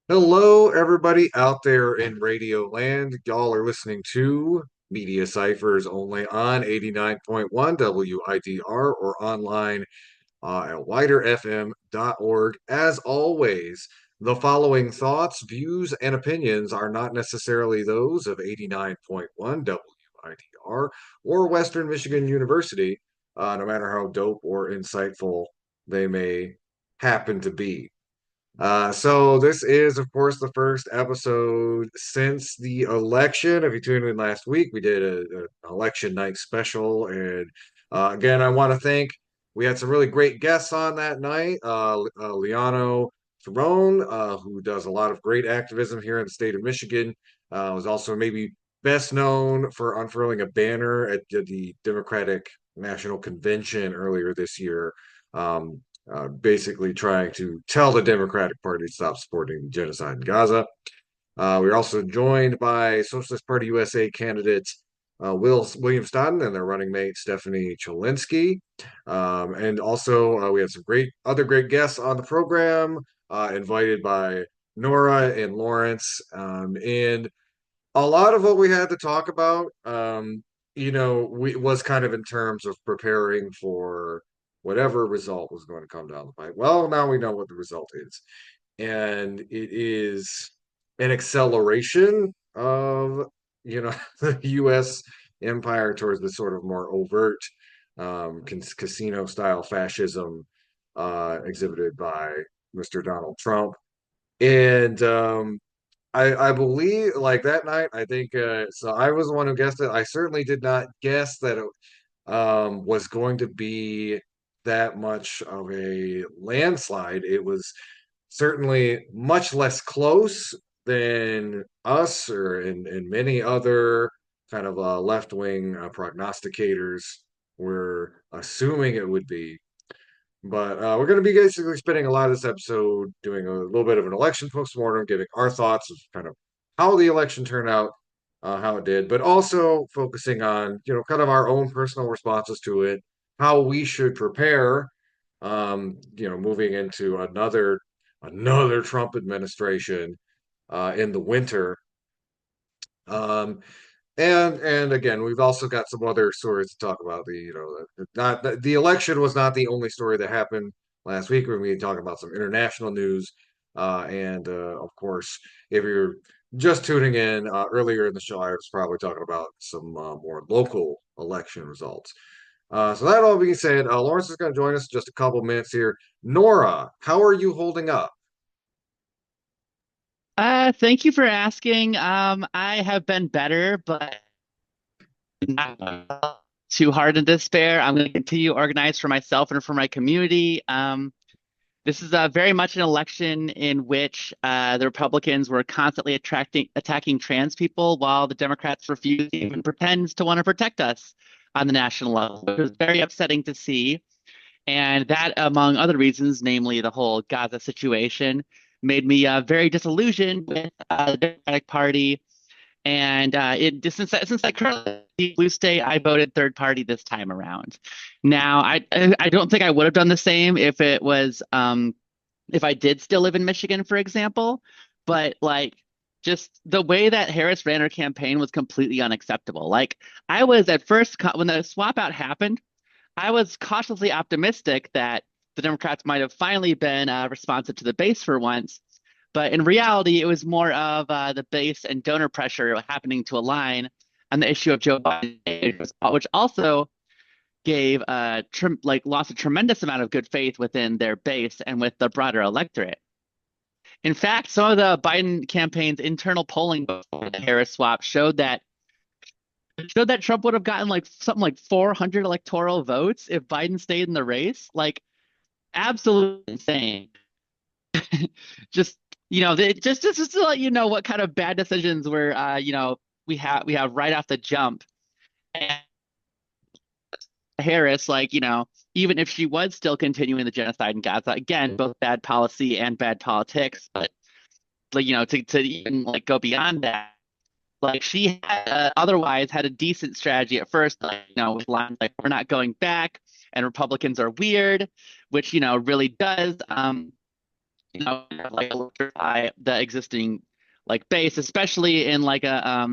Hello, everybody out there in Radio Land. Y'all are listening to Media Cyphers only on 89.1 WIDR or online at widerfm.org. As always, the following thoughts, views, and opinions are not necessarily those of 89.1 WIDR or Western Michigan University, no matter how dope or insightful they may happen to be. So this is, of course, the first episode since the election. If you tuned in last week, we did an election night special, and again, I want to thank. We had some really great guests on that night. Liano Ferrone, who does a lot of great activism here in the state of Michigan, was also maybe best known for unfurling a banner at the Democratic National Convention earlier this year. Basically trying to tell the Democratic Party to stop supporting genocide in Gaza. We are also joined by Socialist Party USA candidate William Stodden and their running mate Stephanie Cholinsky. And also, we had some other great guests on the program, invited by Nora and Lawrence. And a lot of what we had to talk about, was kind of in terms of preparing for whatever result was going to come down the pipe. Well, now we know what the result is, and it is an acceleration of, the U.S. empire towards the sort of more overt casino style fascism exhibited by Mr. Donald Trump. And I believe like that night, I think so I was the one who guessed it. I certainly did not guess that it was going to be that much of a landslide. It was certainly much less close than us and many other kind of left-wing prognosticators were assuming it would be. But we're going to be basically spending a lot of this episode doing a little bit of an election post-mortem, giving our thoughts of kind of how the election turned out, how it did, but also focusing on, kind of our own personal responses to it, how we should prepare, moving into another Trump administration in the winter. Um, and again, we've also got some other stories to talk about. Not the election was not the only story that happened last week. We're going to be talking about some international news, and of course, if you're just tuning in earlier in the show, I was probably talking about some more local election results. So that all being said, Lawrence is going to join us in just a couple minutes here. Nora, how are you holding up? Thank you for asking. I have been better, but not too hard in despair. I'm going to continue to organize for myself and for my community. This is very much an election in which the Republicans were constantly attacking trans people, while the Democrats refused to even pretend to want to protect us on the national level, which was very upsetting to see. And that, among other reasons, namely the whole Gaza situation, made me very disillusioned with the Democratic Party. And since I currently blue state, I voted third party this time around. Now, I don't think I would have done the same if I did still live in Michigan, for example. But like, just the way that Harris ran her campaign was completely unacceptable. Like, I was at first when the swap out happened, I was cautiously optimistic that the Democrats might have finally been responsive to the base for once. But in reality, it was more of the base and donor pressure happening to align on the issue of Joe Biden, which also gave lost a tremendous amount of good faith within their base and with the broader electorate. In fact, some of the Biden campaign's internal polling before the Harris swap showed that Trump would have gotten like something like 400 electoral votes if Biden stayed in the race. Like, absolutely insane. Just just to let you know what kind of bad decisions we have right off the jump. And Harris, even if she was still continuing the genocide in Gaza, again, both bad policy and bad politics, but to even go beyond that, she had otherwise had a decent strategy at first, with lines like "we're not going back" and "Republicans are weird," which really does like electrify the existing like base, especially in like a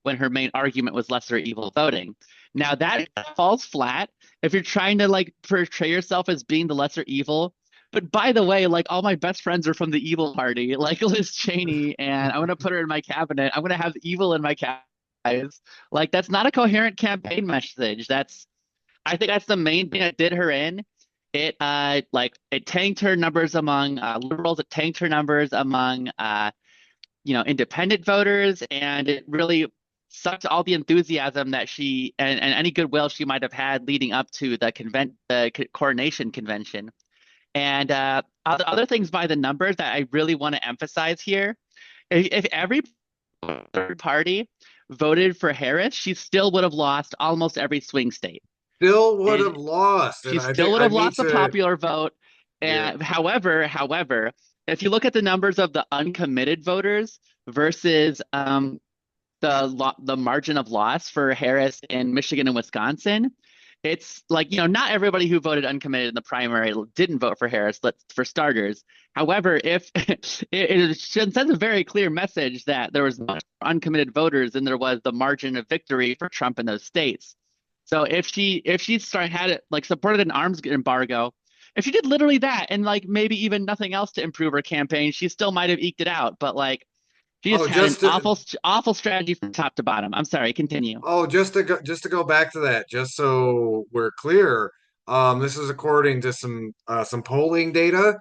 when her main argument was lesser evil voting. Now that falls flat if you're trying to like portray yourself as being the lesser evil. But by the way, like all my best friends are from the evil party, like Liz Cheney, and I'm gonna put her in my cabinet. I'm gonna have evil in my cabinet. Like that's not a coherent campaign message. That's I think that's the main thing that did her in. It like it tanked her numbers among liberals. It tanked her numbers among independent voters, and it really sucked all the enthusiasm that she and any goodwill she might have had leading up to the coronation convention. And other things by the numbers that I really want to emphasize here. If every third party voted for Harris, she still would have lost almost every swing state. Still would And have lost, and she I still think would I have need lost the to. popular vote. Yeah. And however, if you look at the numbers of the uncommitted voters versus the margin of loss for Harris in Michigan and Wisconsin, it's like, not everybody who voted uncommitted in the primary didn't vote for Harris, for starters. However, if it sends a very clear message that there was much more uncommitted voters than there was the margin of victory for Trump in those states. So if she had it like supported an arms embargo, if she did literally that and like maybe even nothing else to improve her campaign, she still might have eked it out. But like she just Oh, had an just to awful strategy from top to bottom. I'm sorry, continue. just to go back to that, just so we're clear. This is according to some polling data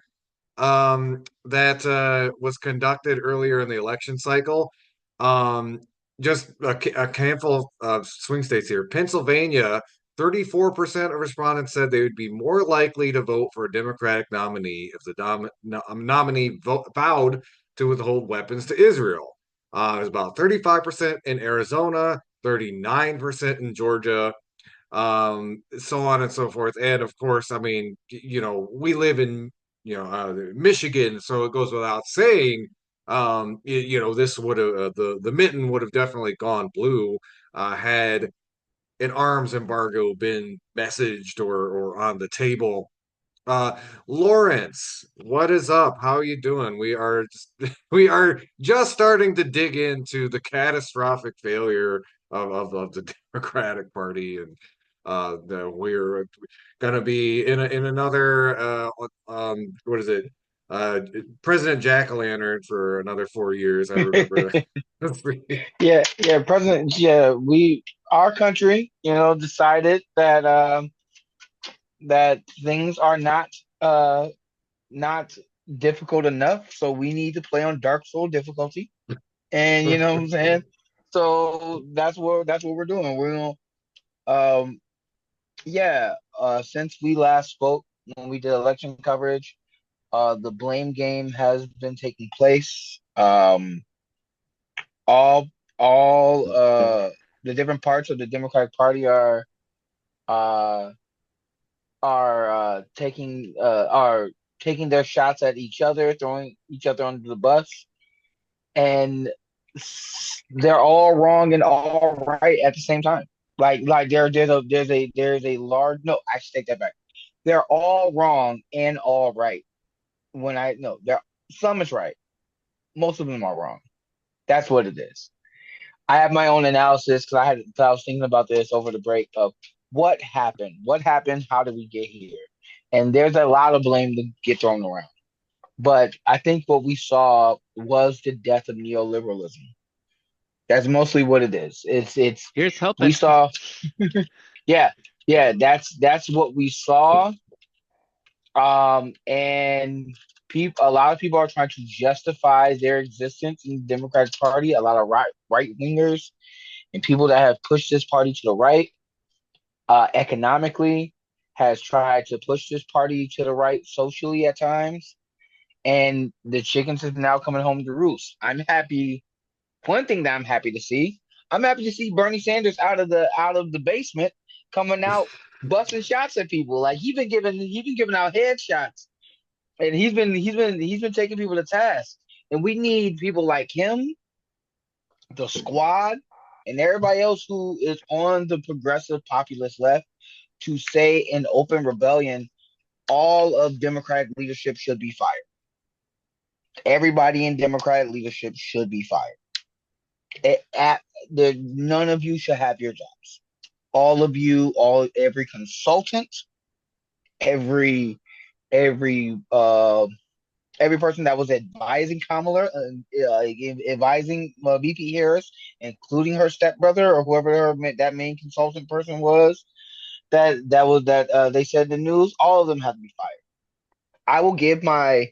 that was conducted earlier in the election cycle. Um, just a handful of swing states here. Pennsylvania, 34% of respondents said they would be more likely to vote for a Democratic nominee if the nominee vowed to withhold weapons to Israel. It was about 35% in Arizona, 39% in Georgia, so on and so forth. And of course, I mean, we live in, Michigan, so it goes without saying, this would have, the mitten would have definitely gone blue, had an arms embargo been messaged or on the table. uh, Lawrence, what is up? How are you doing? We are just starting to dig into the catastrophic failure of the Democratic Party, and we're gonna be in another what is it? Uh, President Jack o' Lantern for another 4 years. I remember that. Yeah, President. Yeah, our country, decided that things are not difficult enough, so we need to play on Dark Soul difficulty, and you know what I'm saying. So that's what we're doing. We're gonna, um, yeah. Since we last spoke when we did election coverage, the blame game has been taking place. All the different parts of the Democratic Party uh are taking their shots at each other, throwing each other under the bus, and they're all wrong and all right at the same time. Like there's a large no, I should take that back. They're all wrong and all right. When I no, there some is right, most of them are wrong. That's what it is. I have my own analysis because I was thinking about this over the break of what happened. What happened? How did we get here? And there's a lot of blame to get thrown around. But I think what we saw was the death of neoliberalism. That's mostly what it is. It's Here's we hoping. saw, yeah, yeah, that's what we saw. And a lot of people are trying to justify their existence in the Democratic Party. A lot of right wingers and people that have pushed this party to the right, economically, has tried to push this party to the right socially at times, and the chickens is now coming home to roost. I'm happy. One thing that I'm happy to see Bernie Sanders out of the basement, coming out busting shots at people. Like he's been giving out headshots, and he's been taking people to task. And we need people like him, the squad, and everybody else who is on the progressive populist left to say in open rebellion, all of Democratic leadership should be fired. Everybody in Democratic leadership should be fired. None of you should have your jobs. All of you, every consultant, every every uh every person that was advising Kamala, advising VP Harris, including her stepbrother or whoever that main consultant person was, they said in the news, all of them have to be fired. I will give my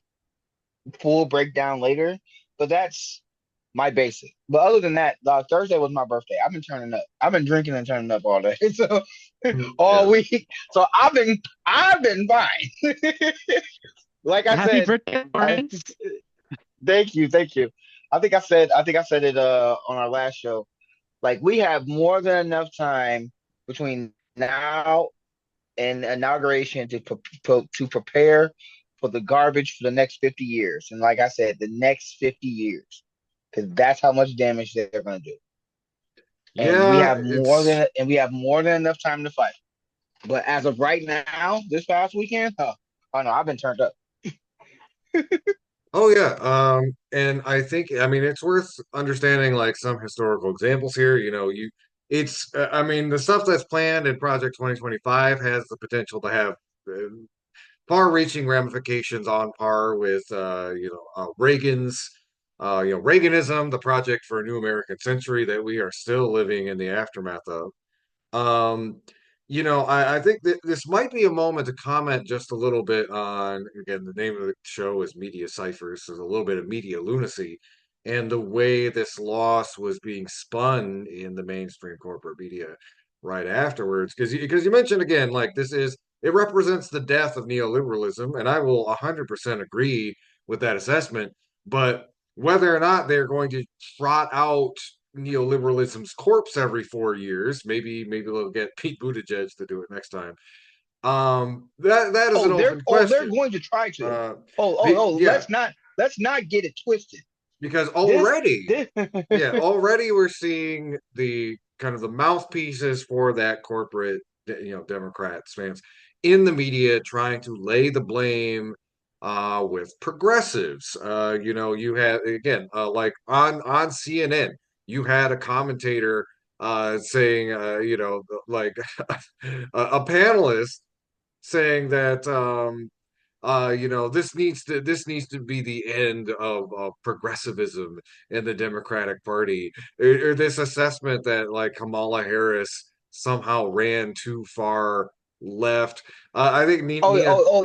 full breakdown later, but that's my basic. But other than that, Thursday was my birthday. I've been turning up. I've been drinking and turning up all day, so all Yeah. week. So I've been fine. Like I Happy said, birthday, Lawrence. thank you. I think I said it on our last show. Like we have more than enough time between now and inauguration to prepare for the garbage for the next 50 years. And like I said, the next 50 years, because that's how much damage they're going to do. And we Yeah, have more it's than enough time to fight. But as of right now, this past weekend, oh no, I've been turned up. oh yeah. And I think I mean it's worth understanding like some historical examples here. It's I mean the stuff that's planned in Project 2025 has the potential to have uh, far-reaching ramifications on par with Reagan's Reaganism, the project for a new American century that we are still living in the aftermath of. Um, I think that this might be a moment to comment just a little bit on, again, the name of the show is Media Cyphers. There's a little bit of media lunacy and the way this loss was being spun in the mainstream corporate media right afterwards. Because you mentioned again, like it represents the death of neoliberalism, and I will 100% agree with that assessment. But whether or not they're going to trot out neoliberalism's corpse every 4 years. Maybe they'll get Pete Buttigieg to do it next time. That is an open They're question. going to try to. Uh, yeah, Let's not get it twisted. because This already, this yeah, already we're seeing the kind of the mouthpieces for that corporate, Democrat stance in the media trying to lay the blame with progressives. You had again, like on CNN, you had a commentator saying, like a panelist saying that this needs to be the end of progressivism in the Democratic Party, or this assessment that like Kamala Harris somehow ran too far left. I think Nina,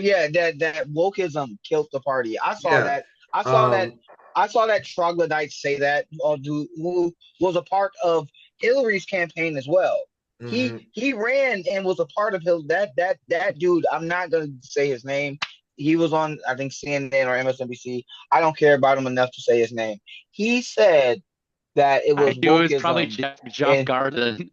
yeah, that wokeism killed the party. I saw yeah, that. I saw that. um, I saw that troglodyte say that, who was a part of Hillary's campaign as well. He mhm. he ran and was a part of that dude. I'm not gonna say his name. He was on, I think, CNN or MSNBC. I don't care about him enough to say his name. He said that it I was knew it was probably wokeism, Jeff and Garden.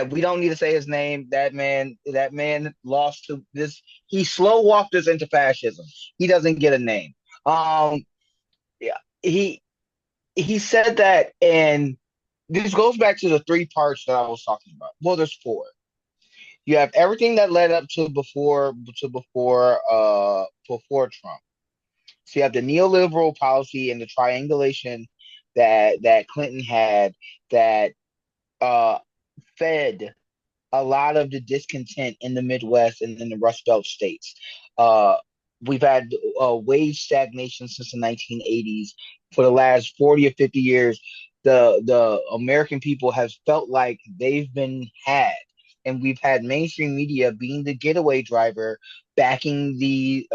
we don't need to say his name. That man lost to this. He slow walked us into fascism. He doesn't get a name. Yeah, he said that, and this goes back to the three parts that I was talking about. Well, there's four. You have everything that led up to before Trump. So you have the neoliberal policy and the triangulation that Clinton had that uh, fed a lot of the discontent in the Midwest and in the Rust Belt states. Uh, we've had wage stagnation since the 1980s. For the last 40 or 50 years, the American people have felt like they've been had. And we've had mainstream media being the getaway driver, backing these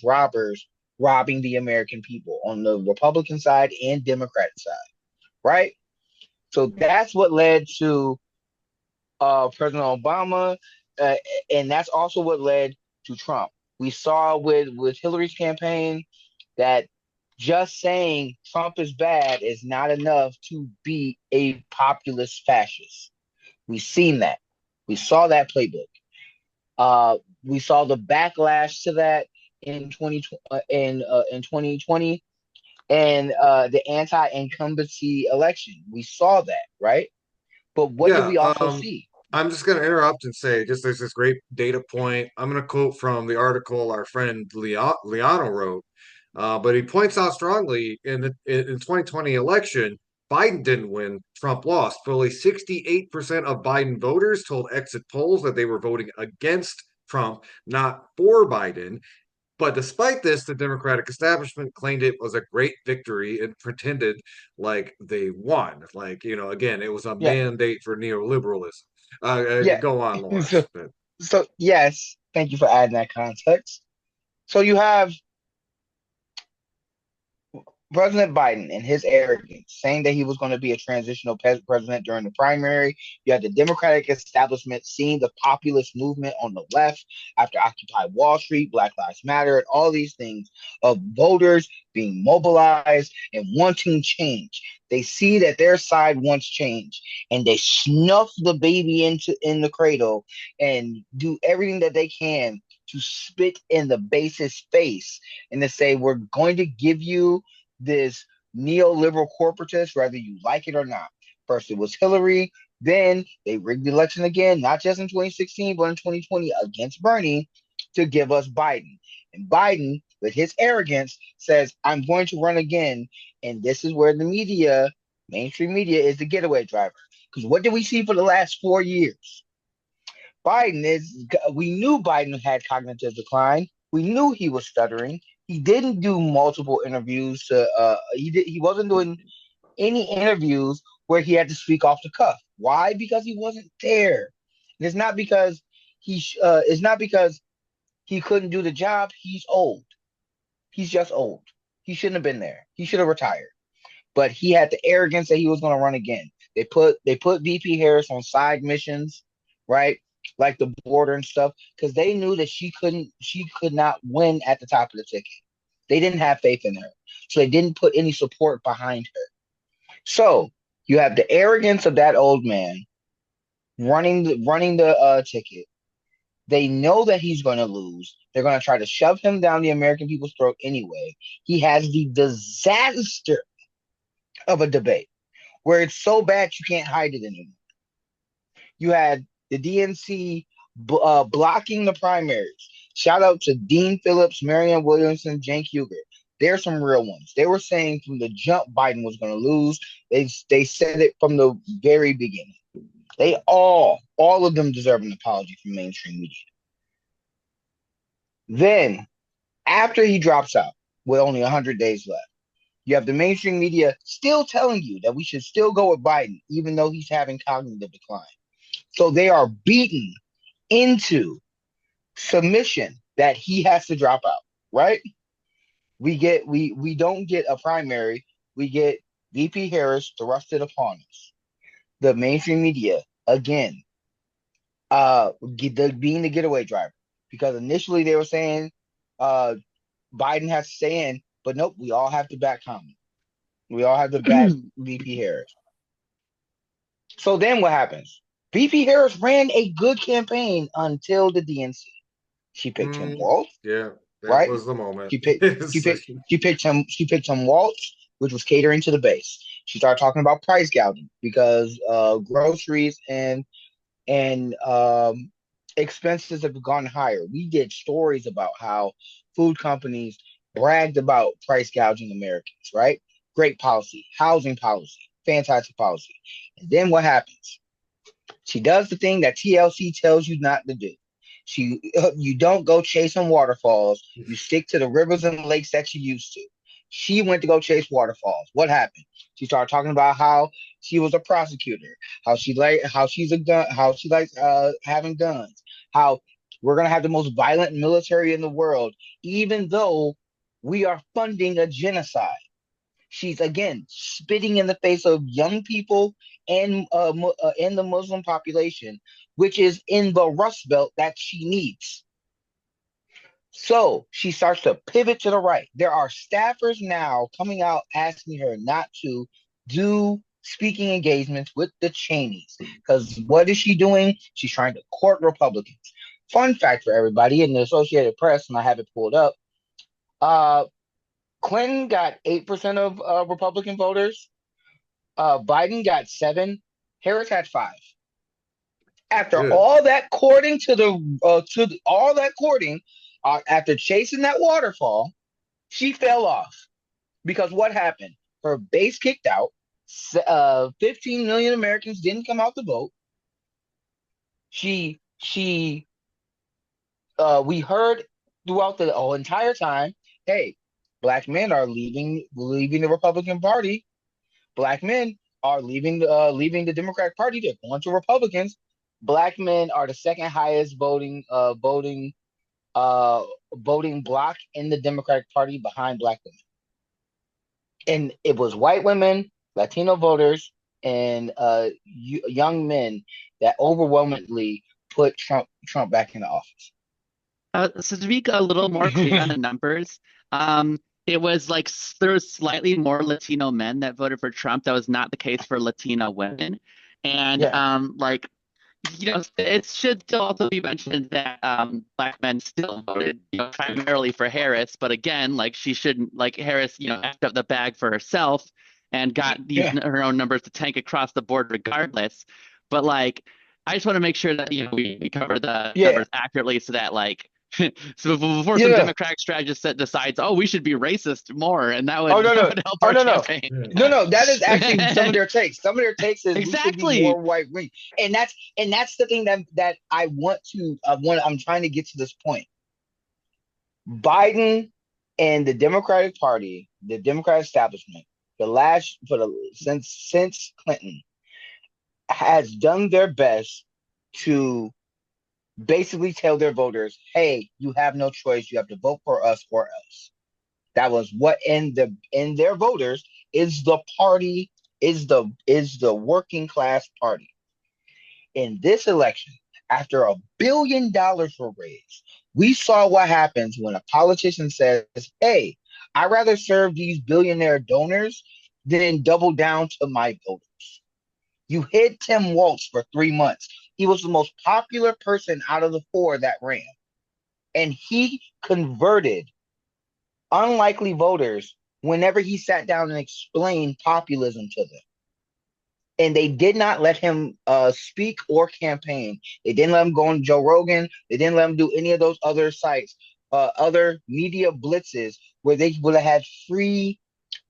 robbers, robbing the American people on the Republican side and Democratic side, right? So that's what led to President Obama, uh, and that's also what led to Trump. We saw with Hillary's campaign that just saying Trump is bad is not enough to be a populist fascist. We've seen that. We saw that playbook. We saw the backlash to that in 2020 and the anti-incumbency election. We saw that, right? But what did Yeah. we also see? I'm just going to interrupt and say, just there's this great data point. I'm going to quote from the article our friend Liano wrote, but he points out strongly in the in 2020 election, Biden didn't win, Trump lost. Fully 68% of Biden voters told exit polls that they were voting against Trump, not for Biden. But despite this, the Democratic establishment claimed it was a great victory and pretended like they won. Like, again, it was a Yeah, mandate for neoliberalism. yeah. Go on, So, Lawrence. so yes, thank you for adding that context. So you have President Biden and his arrogance, saying that he was going to be a transitional president during the primary. You had the Democratic establishment seeing the populist movement on the left after Occupy Wall Street, Black Lives Matter, and all these things of voters being mobilized and wanting change. They see that their side wants change, and they snuff the baby in the cradle and do everything that they can to spit in the base's face and to say, "We're going to give you this neoliberal corporatist, whether you like it or not." First, it was Hillary. Then they rigged the election again, not just in 2016, but in 2020 against Bernie to give us Biden. And Biden, with his arrogance, says, "I'm going to run again." And this is where the media, mainstream media, is the getaway driver. Because what did we see for the last 4 years? We knew Biden had cognitive decline. We knew he was stuttering. He didn't do multiple interviews. He wasn't doing any interviews where he had to speak off the cuff. Why? Because he wasn't there. And it's not because he couldn't do the job. He's old. He's just old. He shouldn't have been there. He should have retired. But he had the arrogance that he was going to run again. They put VP Harris on side missions, right? Like the border and stuff, because they knew that she could not win at the top of the ticket. They didn't have faith in her. So they didn't put any support behind her. So you have the arrogance of that old man running the ticket. They know that he's going to lose. They're going to try to shove him down the American people's throat anyway. He has the disaster of a debate where it's so bad you can't hide it anymore. You had the DNC blocking the primaries. Shout out to Dean Phillips, Marianne Williamson, Cenk Uygur. There's some real ones. They were saying from the jump Biden was going to lose. They said it from the very beginning. All of them deserve an apology from mainstream media. Then, after he drops out with only 100 days left, you have the mainstream media still telling you that we should still go with Biden, even though he's having cognitive decline. So they are beaten into submission that he has to drop out, right? We don't get a primary, we get VP Harris thrusted upon us. The mainstream media again, being the getaway driver, because initially they were saying Biden has to stay in, but nope, we all have to back Kamala. We all have to back VP Harris. So then what happens? VP Harris ran a good campaign until the DNC. She picked Tim Mm, Walz, yeah, that right? was the moment. She picked she picked Tim Walz, which was catering to the base. She started talking about price gouging because groceries and expenses have gone higher. We did stories about how food companies bragged about price gouging Americans, right? Great policy, housing policy, fantastic policy. And then what happens? She does the thing that TLC tells you not to do. You don't go chasing waterfalls. You stick to the rivers and lakes that you used to. She went to go chase waterfalls. What happened? She started talking about how she was a prosecutor, how she's a gun, how she likes having guns, how we're gonna have the most violent military in the world, even though we are funding a genocide. She's again spitting in the face of young people and the Muslim population, which is in the Rust Belt that she needs. So she starts to pivot to the right. There are staffers now coming out asking her not to do speaking engagements with the Cheneys. Because what is she doing? She's trying to court Republicans. Fun fact for everybody in the Associated Press, and I have it pulled up. Clinton got 8% of Republican voters. Biden got 7. Harris had 5. After Good. all that courting all that courting, after chasing that waterfall, she fell off because what happened? Her base kicked out. 15 million Americans didn't come out to vote. She we heard throughout the whole entire time, hey, black men are leaving the Republican Party. Black men are leaving the Democratic Party. They're going to Republicans. Black men are the second highest uh voting bloc in the Democratic Party behind black women. And it was white women, Latino voters, and young men that overwhelmingly put Trump back in the office. So to be a little more clear on the numbers, it was like there was slightly more Latino men that voted for Trump. That was not the case for Latino women. And Yeah, like it should still also be mentioned that black men still voted, primarily for Harris. But again, like she shouldn't, like Harris, effed up the bag for herself and got these yeah, her own numbers to tank across the board regardless. But like, I just want to make sure that we cover the yeah, numbers accurately so that like. So before some yeah. Democratic strategist decides, oh, we should be racist more, and that Oh would no, that no, would help oh our no, no, campaign. no, no. That is actually some of their takes. Some of their takes is we should be Exactly. more white wing, and that's the thing that I want to I'm trying to get to this point. Biden and the Democratic Party, the Democratic establishment, the last for the since Clinton has done their best to basically tell their voters, "Hey, you have no choice. You have to vote for us or else." That was what in their voters is the party is the working class party. In this election, after $1 billion were raised, we saw what happens when a politician says, "Hey, I'd rather serve these billionaire donors than double down to my voters." You hid Tim Walz for 3 months. He was the most popular person out of the four that ran. And he converted unlikely voters whenever he sat down and explained populism to them. And they did not let him speak or campaign. They didn't let him go on Joe Rogan. They didn't let him do any of those other sites, other media blitzes where they would have had free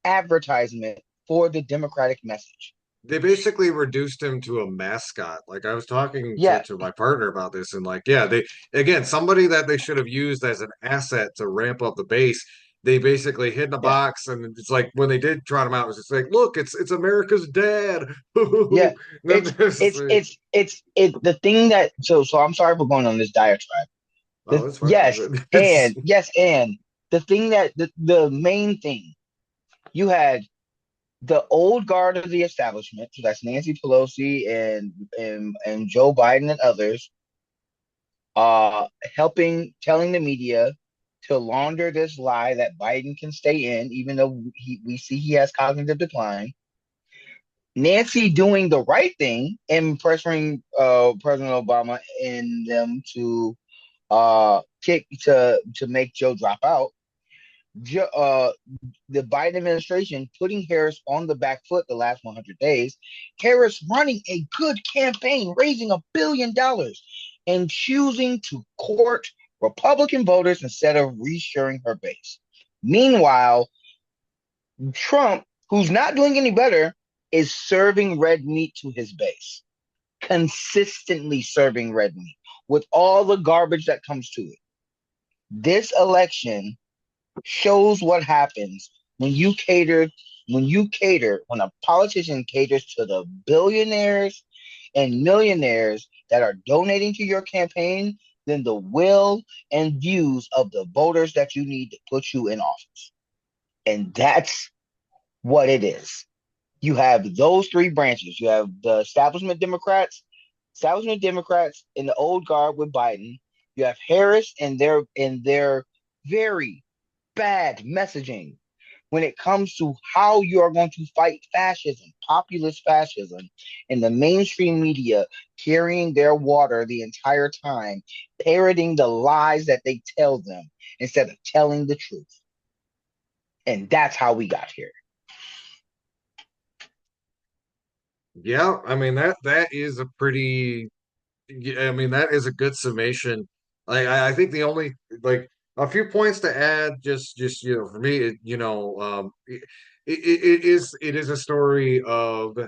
advertisement for the Democratic message. They basically reduced him to a mascot. Like I was talking Yeah, to my partner about this, and like, yeah, they again somebody that they should have used as an asset to ramp up the base. They basically hid in a yeah, box, and it's like when they did trot him out, it was just like, look, it's America's dad. yeah. And then It's there's it's it's it's it the thing that so I'm sorry for going on this diatribe. oh, that's fine. Yes, and the thing that the main thing you had the old guard of the establishment, so that's Nancy Pelosi and Joe Biden and others, uh, telling the media to launder this lie that Biden can stay in, even though we see he has cognitive decline. Nancy doing the right thing and pressuring President Obama and them to kick to make Joe drop out. Jo- uh, the Biden administration putting Harris on the back foot the last 100 days. Harris running a good campaign, raising $1 billion, and choosing to court Republican voters instead of reassuring her base. Meanwhile, Trump, who's not doing any better, is serving red meat to his base, consistently serving red meat with all the garbage that comes to it. This election shows what happens when when a politician caters to the billionaires and millionaires that are donating to your campaign than the will and views of the voters that you need to put you in office. And that's what it is. You have those three branches. You have the establishment Democrats in the old guard with Biden. You have Harris and their very bad messaging when it comes to how you are going to fight fascism, populist fascism, and the mainstream media carrying their water the entire time, parroting the lies that they tell them instead of telling the truth. And that's how we got here. Yeah, I mean that is a pretty Yeah, I mean, that is a good summation. I think the only like a few points to add, just for me, it is a story of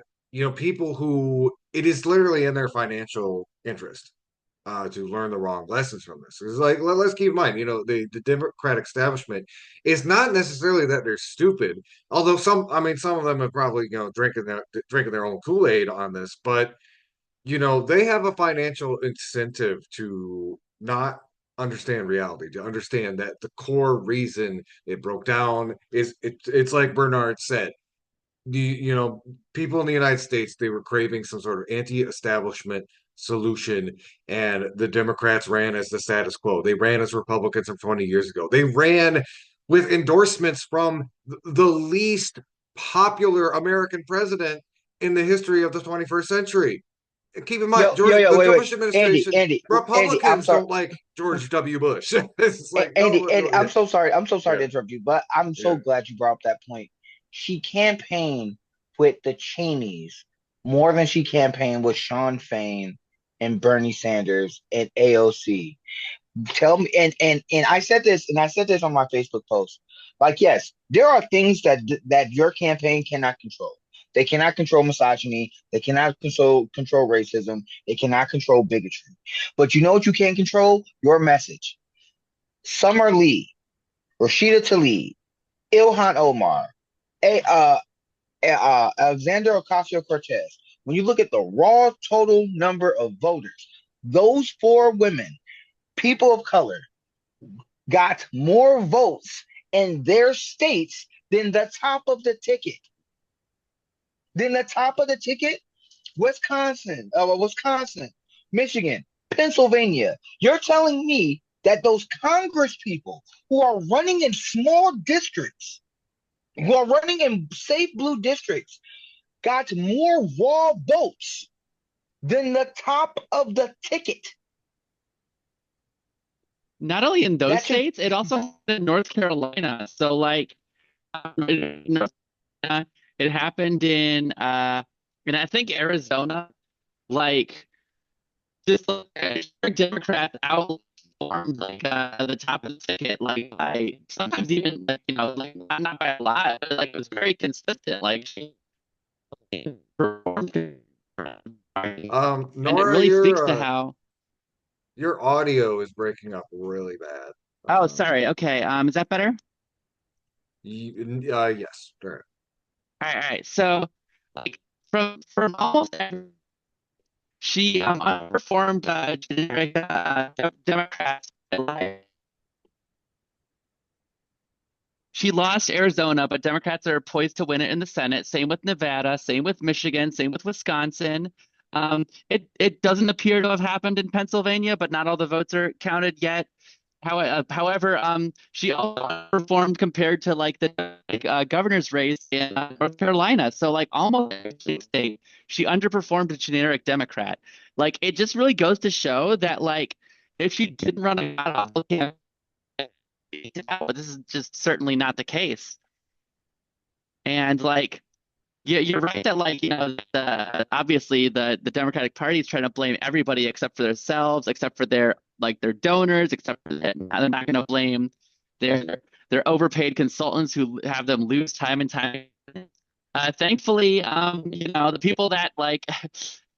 people who it is literally in their financial interest to learn the wrong lessons from this. It's like let's keep in mind, the Democratic establishment is not necessarily that they're stupid, although I mean, some of them are probably drinking their own Kool-Aid on this, but they have a financial incentive to not understand reality, to understand that the core reason it broke down is it's like Bernard said. People in the United States, they were craving some sort of anti-establishment solution, and the Democrats ran as the status quo. They ran as Republicans from 20 years ago. They ran with endorsements from the least popular American president in the history of the 21st century. Keep in mind, the Wait, Bush Andy, administration, Andy, I'm Republicans sorry. don't like George W. Bush. It's like, no, Andy, no, yeah, I'm so sorry yeah, to interrupt you, but I'm so yeah. glad you brought up that point. She campaigned with the Cheneys more than she campaigned with Sean Fain and Bernie Sanders and AOC. Tell me, and I said this on my Facebook post. Like, yes, there are things that your campaign cannot control. They cannot control misogyny. They cannot control racism. They cannot control bigotry. But you know what you can control? Your message. Summer Lee, Rashida Tlaib, Ilhan Omar, a, Alexander Ocasio-Cortez. When you look at the raw total number of voters, those four women, people of color, got more votes in their states than the top of the ticket. Than the top of the ticket, Wisconsin, Michigan, Pennsylvania. You're telling me that those Congress people who are running in small districts, who are running in safe blue districts, got more raw votes than the top of the ticket. Not only in those That should states, it also happened in North Carolina. So like in North Carolina, it happened in I think Arizona. Like just like Democrats outperformed like the top of the ticket, like by sometimes even like like not by a lot, but like it was very consistent. Like she performed, and it Nora, really speaks your to uh, how. your audio is breaking up really bad. Oh, sorry. Okay. Is that better? Yes, all right. All right. So, like from almost she outperformed generic Democrats. She lost Arizona, but Democrats are poised to win it in the Senate. Same with Nevada, same with Michigan, same with Wisconsin. It doesn't appear to have happened in Pennsylvania, but not all the votes are counted yet. However, she also performed compared to like the governor's race in North Carolina. So like almost every state, she underperformed a generic Democrat. Like it just really goes to show that like if she didn't run a god-awful campaign, this is just certainly not the case. And like yeah, you're right that like obviously the Democratic Party is trying to blame everybody except for themselves, except for their donors, except for that they're not going to blame their overpaid consultants who have them lose time and time. Thankfully, the people that like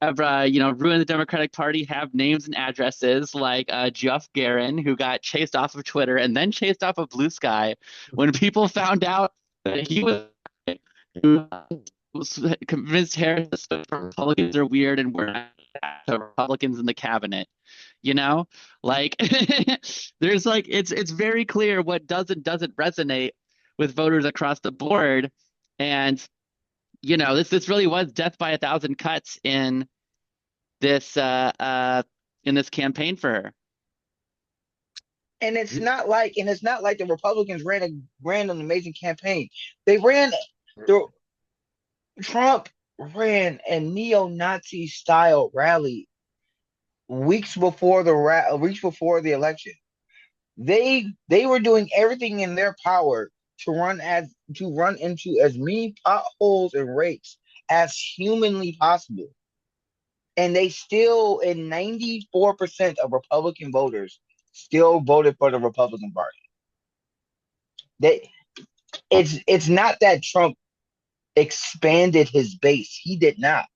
have ruined the Democratic Party have names and addresses like Geoff Garin, who got chased off of Twitter and then chased off of Blue Sky when people found out that he was convinced Harris that Republicans are weird and we're not Republicans in the cabinet. You know, like there's like it's very clear what does and doesn't resonate with voters across the board, and this really was death by a thousand cuts this uh uh in this campaign for her. and it's not like the Republicans ran an amazing campaign. They ran the Trump ran a neo-Nazi style rally weeks before the election. They were doing everything in their power to run into as many potholes and rakes as humanly possible. And they still, and 94% of Republican voters still voted for the Republican Party. They, it's not that Trump expanded his base. He did not.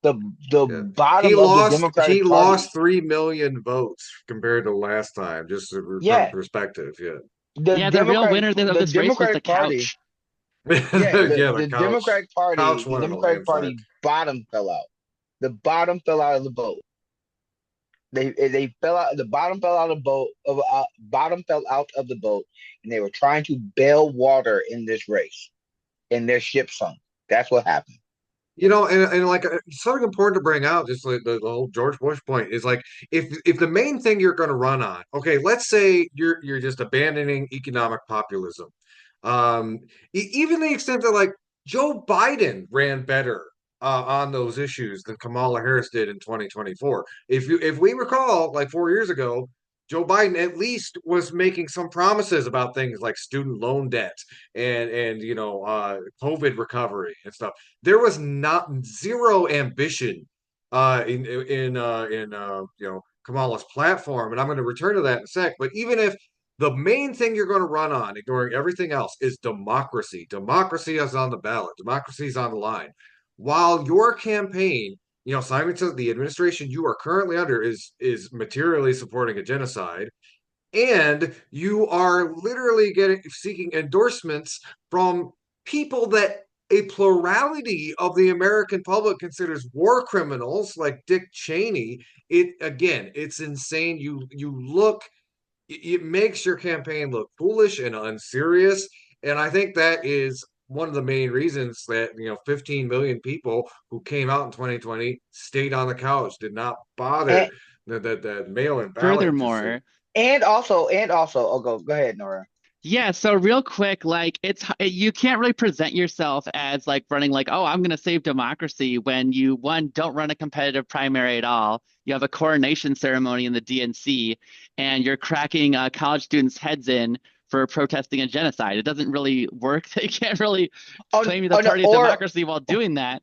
The Yeah. bottom of the He Democratic lost Party, 3 million votes compared to last time, just from yeah, perspective. Yeah. Yeah, the real winner of The this race was the Democratic Party, couch. yeah, Yeah, the couch The went on the Democratic landslide. Party bottom fell out. The bottom fell out of the boat. They fell out. The bottom fell out of the boat. Bottom fell out of the boat, and they were trying to bail water in this race, and their ship sunk. That's what happened. And like something important to bring out, just like the whole George Bush point is like if the main thing you're going to run on, okay, let's say you're just abandoning economic populism, even the extent that like Joe Biden ran better on those issues than Kamala Harris did in 2024. If we recall, like 4 years ago, Joe Biden at least was making some promises about things like student loan debt and COVID recovery and stuff. There was not zero ambition in Kamala's platform, and I'm going to return to that in a sec. But even if the main thing you're going to run on, ignoring everything else, is democracy. Democracy is on the ballot. Democracy is on the line. While your campaign, Simon says the administration you are currently under is materially supporting a genocide, and you are literally seeking endorsements from people that a plurality of the American public considers war criminals, like Dick Cheney. It's insane. It makes your campaign look foolish and unserious. And I think that is one of the main reasons that 15 million people who came out in 2020 stayed on the couch, did not bother And that mail-in ballot. Just Furthermore, oh, go ahead, Nora. yeah, so real quick, like you can't really present yourself as like running like, oh, I'm going to save democracy when you one don't run a competitive primary at all. You have a coronation ceremony in the DNC, and you're cracking college students' heads in for protesting a genocide. It doesn't really work. You can't really Oh, claim the oh no, party of democracy while doing that.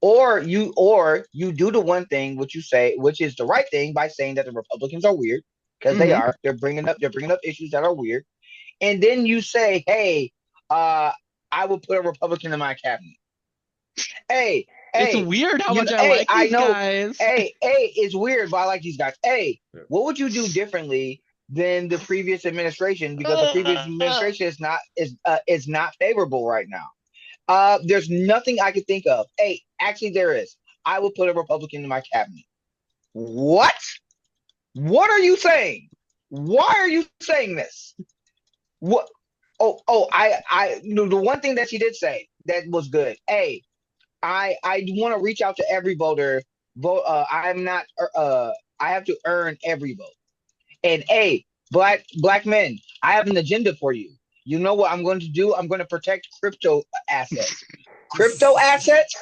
or you do the one thing which you say, which is the right thing, by saying that the Republicans are weird, because they Hmm. are. They're bringing up issues that are weird, and then you say, hey, uh, I will put a Republican in my cabinet. Hey, It's hey, weird how you much know, I hey, like I these know, guys. it's weird, but I like these guys. Hey, yeah. what would you do differently than the previous administration? Because the previous administration is not favorable right now. There's nothing I could think of. Hey, actually, there is. I would put a Republican in my cabinet. What? What are you saying? Why are you saying this? What? The one thing that she did say that was good. Hey, I want to reach out to every voter. Vote. I'm not. I have to earn every vote. And hey, black men, I have an agenda for you. You know what I'm going to do? I'm going to protect crypto assets. Crypto assets?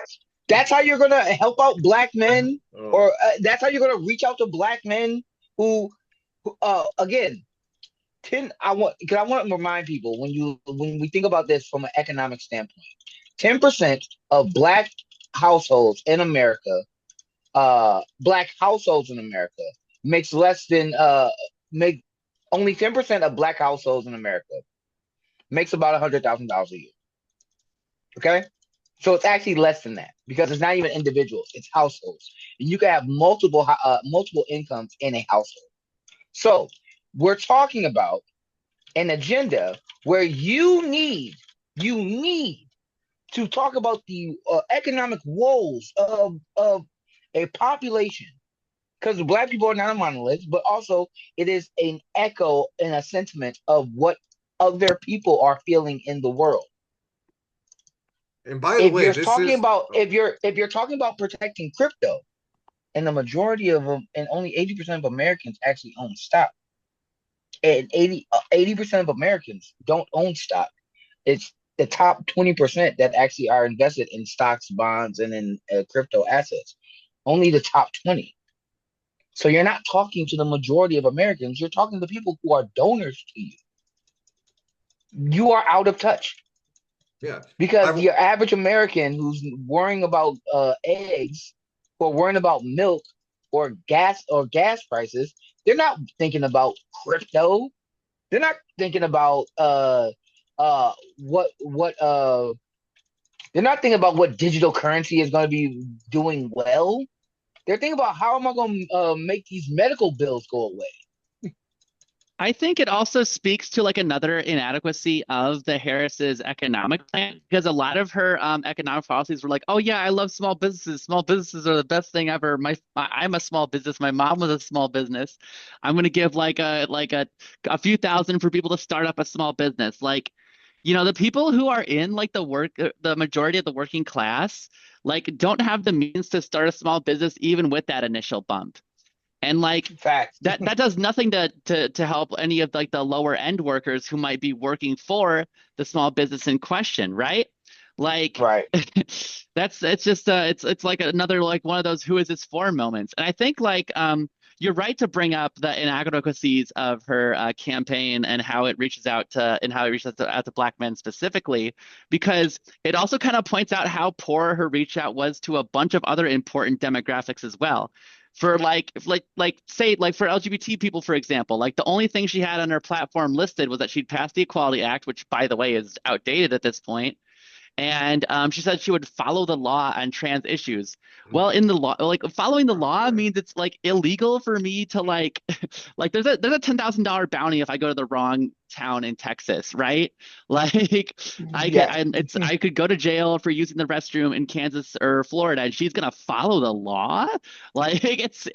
That's how you're going to help out black men, Oh, or that's how you're going to reach out to black men who again, because I want to remind people, when we think about this from an economic standpoint, 10% of black households in America makes less than make only 10% of black households in America makes about $100,000 a year. Okay, so it's actually less than that, because it's not even individuals; it's households, and you can have multiple incomes in a household. So we're talking about an agenda where you need to talk about the economic woes of a population, because black people are not a monolith, but also it is an echo and a sentiment of what other people are feeling in the world. and by the If way, you're this talking is about oh, if you're talking about protecting crypto, and the majority of them, and only 80% of Americans actually own stock, and 80% of Americans don't own stock. It's the top 20% that actually are invested in stocks, bonds, and in crypto assets. Only the top 20. So you're not talking to the majority of Americans. You're talking to people who are donors to you. You are out of touch, yeah. because I your average American who's worrying about eggs who are worrying about milk or gas prices, they're not thinking about crypto. They're not thinking about what they're not thinking about what digital currency is going to be doing well. They're thinking about how am I going to make these medical bills go away. I think it also speaks to like another inadequacy of the Harris's economic plan because a lot of her economic policies were like, oh yeah, I love small businesses. Small businesses are the best thing ever. I'm a small business. My mom was a small business. I'm gonna give like a few thousand for people to start up a small business. Like, the people who are in like the majority of the working class, like don't have the means to start a small business even with that initial bump. And like Facts. that does nothing to help any of like the lower end workers who might be working for the small business in question, right? Like Right. it's just it's like another like one of those who is this for moments. And I think like you're right to bring up the inadequacies of her campaign and how it reaches out to and how it reaches out to black men specifically, because it also kind of points out how poor her reach out was to a bunch of other important demographics as well for like say like for LGBT people, for example, like the only thing she had on her platform listed was that she'd passed the Equality Act, which by the way is outdated at this point. And she said she would follow the law on trans issues. Well, in the law, like following the law Right. means it's like illegal for me to like, like there's a $10,000 bounty if I go to the wrong town in Texas, right? Like Yeah. I could go to jail for using the restroom in Kansas or Florida, and she's gonna follow the law. Like it's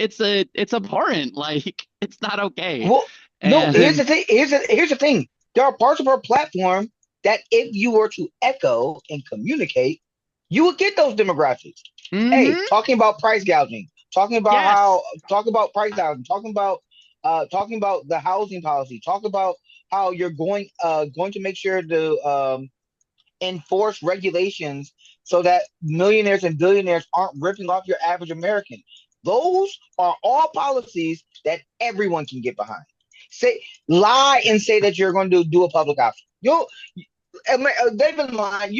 abhorrent. Like it's not okay. Well, no. Here's the And thing. Here's the thing. There are parts of our platform that, if you were to echo and communicate, you would get those demographics. Hey, hmm talking about price gouging, yes. talking about price gouging, talking about the housing policy, talk about how you're going to make sure to enforce regulations so that millionaires and billionaires aren't ripping off your average American. Those are all policies that everyone can get behind. Say lie and say that you're going to do a public option. They've been lying.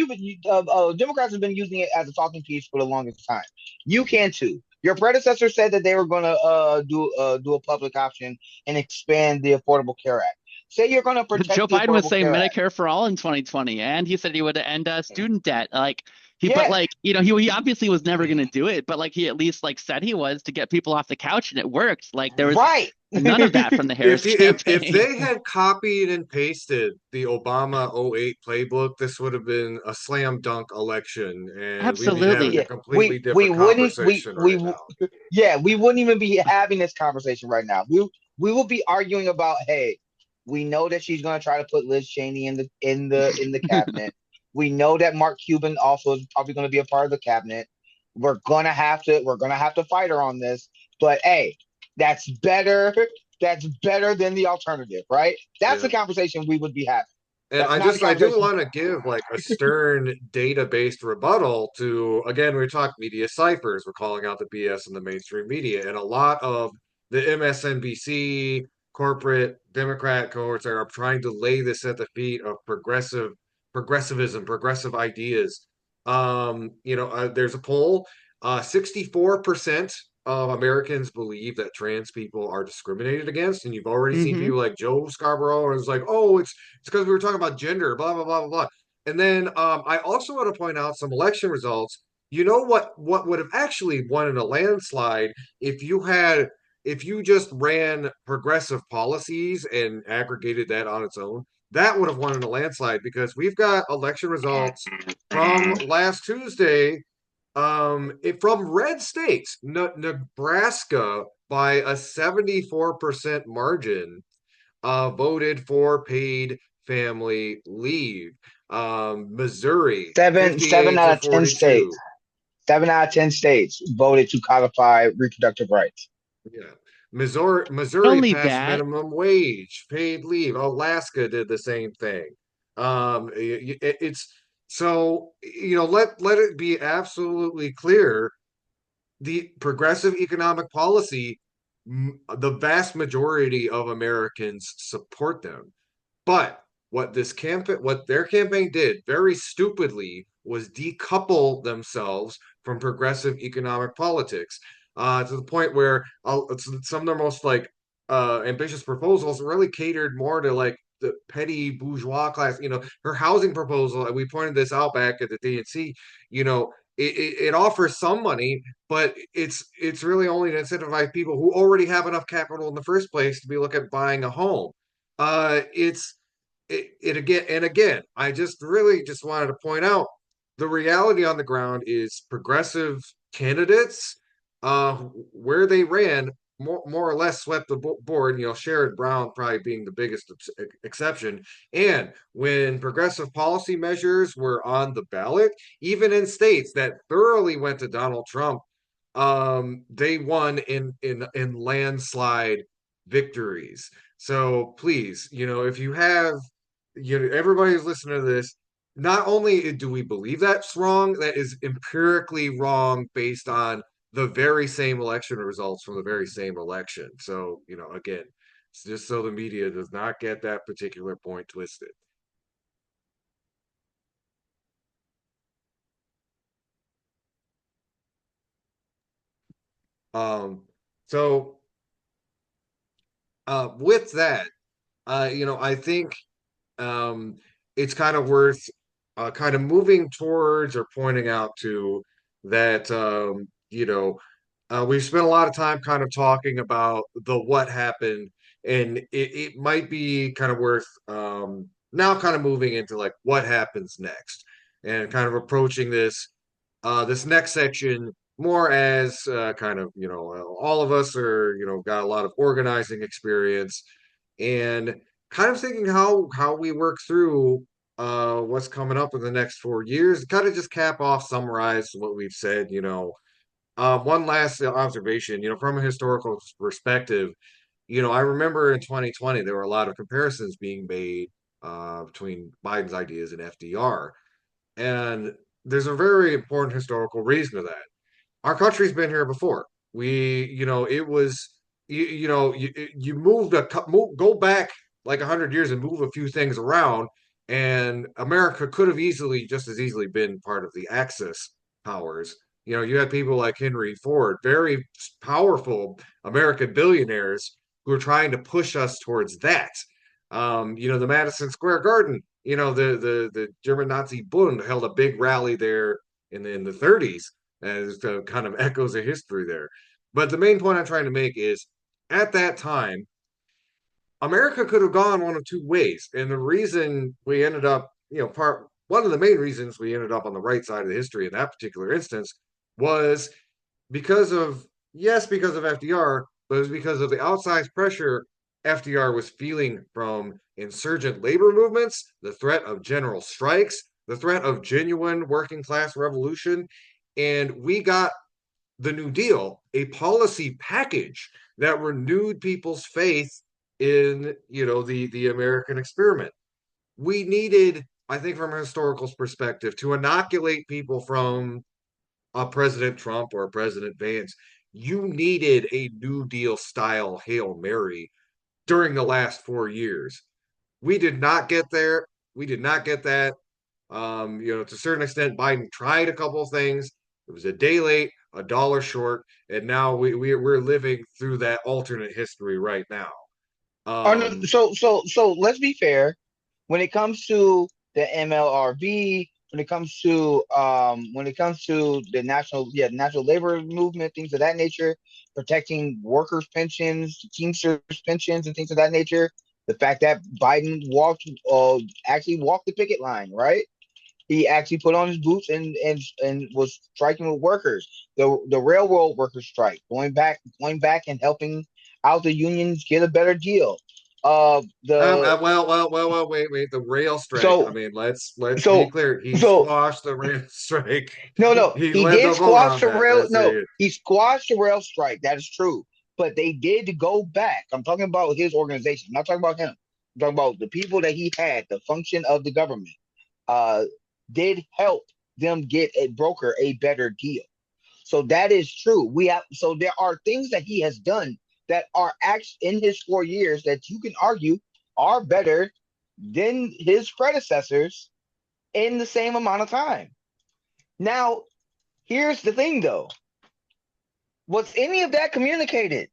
Democrats have been using it as a talking piece for the longest time. You can too. Your predecessor said that they were going to do a public option and expand the Affordable Care Act. Say you're going to Joe protect the Biden was Affordable saying Care Act. Medicare for all in 2020, and he said he would end student debt. Like but Yeah, like he obviously was never going to do it, but like he at least like said he was to get people off the couch, and it worked. Like there was right. none of that from the If Harris you if campaign. they had copied and pasted the Obama '08 playbook, this would have been a slam dunk election, and we'd be having a Yeah, Absolutely. completely we different wouldn't conversation right we now. yeah, we wouldn't even be having this conversation right now. We will be arguing about, hey, we know that she's going to try to put Liz Cheney in the cabinet. We know that Mark Cuban also is probably going to be a part of the cabinet. We're gonna have to fight her on this. But hey, that's better. That's better than the alternative, right? That's Yeah. the conversation we would be having. And That's not the I do conversation. want to give like a stern data-based rebuttal to, again, we talk media ciphers. We're calling out the BS in the mainstream media. And a lot of the MSNBC corporate Democrat cohorts are trying to lay this at the feet of progressivism, progressive ideas. There's a poll, 64% of Americans believe that trans people are discriminated against. And you've already seen hmm people like Joe Scarborough is like, oh, it's because we were talking about gender, blah blah blah blah blah. And then I also want to point out some election results. You know what would have actually won in a landslide if you just ran progressive policies and aggregated that on its own. That would have won in a landslide because we've got election results from last Tuesday from red states, Nebraska by a 74% margin voted for paid family leave. Missouri, Seven 58 out to of 10 states. 42. 7 out of 10 states voted to codify reproductive rights. Yeah. Missouri Only passed that. minimum wage, paid leave. Alaska did the same thing. It's so, let it be absolutely clear the progressive economic policy, the vast majority of Americans support them. But what their campaign did very stupidly was decouple themselves from progressive economic politics, to the point where some of their most like ambitious proposals really catered more to like the petty bourgeois class. Her housing proposal, and we pointed this out back at the DNC. It offers some money, but it's really only to incentivize people who already have enough capital in the first place to be looking at buying a home. It's it again and again. I just really just wanted to point out the reality on the ground is progressive candidates, uh, where they ran, more or less swept the board. Sherrod Brown probably being the biggest exception. And when progressive policy measures were on the ballot, even in states that thoroughly went to Donald Trump, they won in landslide victories. So please, if you have, everybody who's listening to this, not only do we believe that's wrong, that is empirically wrong based on the very same election results from the very same election. So, again, it's just so the media does not get that particular point twisted. Um, so with that, I think um, it's kind of worth kind of moving towards or pointing out to that, we've spent a lot of time kind of talking about the what happened, and it might be kind of worth now kind of moving into like what happens next, and kind of approaching this next section more as kind of, all of us are, got a lot of organizing experience, and kind of thinking how we work through what's coming up in the next 4 years, kind of just cap off, summarize what we've said. One last observation, from a historical perspective, I remember in 2020 there were a lot of comparisons being made between Biden's ideas and FDR, and there's a very important historical reason to that. Our country's been here before. It was, you moved go back like 100 years and move a few things around, and America could have just as easily been part of the Axis powers. You had people like Henry Ford, very powerful American billionaires who were trying to push us towards that. The Madison Square Garden, the German Nazi Bund held a big rally there in the 30s, as kind of echoes of history there. But the main point I'm trying to make is at that time, America could have gone one of two ways. And the reason we ended up, one of the main reasons we ended up on the right side of the history in that particular instance was because of FDR, but it was because of the outsized pressure FDR was feeling from insurgent labor movements, the threat of general strikes, the threat of genuine working class revolution. And we got the New Deal, a policy package that renewed people's faith in, the American experiment. We needed, I think, from a historical perspective, to inoculate people from a President Trump or a President Vance. You needed a New Deal style Hail Mary during the last 4 years. We did not get there. We did not get that. To a certain extent, Biden tried a couple of things. It was a day late, a dollar short, and now we're living through that alternate history right now. Oh, no, Um, so let's be fair. When it comes to the MLRB, when it comes to the national labor movement, things of that nature, protecting workers' pensions, Teamsters pensions, and things of that nature. The fact that Biden actually walked the picket line, right? He actually put on his boots and was striking with workers. The railroad workers strike, going back and helping out the unions get a better deal. The well, wait. The rail strike. I so mean, let's be so clear. He so squashed the rail strike. no, He he led did the vote squash on the that. rail. That's No, it. he squashed the rail strike. That is true. But they did go back. I'm talking about his organization. I'm not talking about him. I'm talking about the people that he had, the function of the government. Uh, did help them get a broker a better deal. So that is true. So there are things that he has done that are actually in his 4 years that you can argue are better than his predecessors in the same amount of time. Now, here's the thing though. Was any of that communicated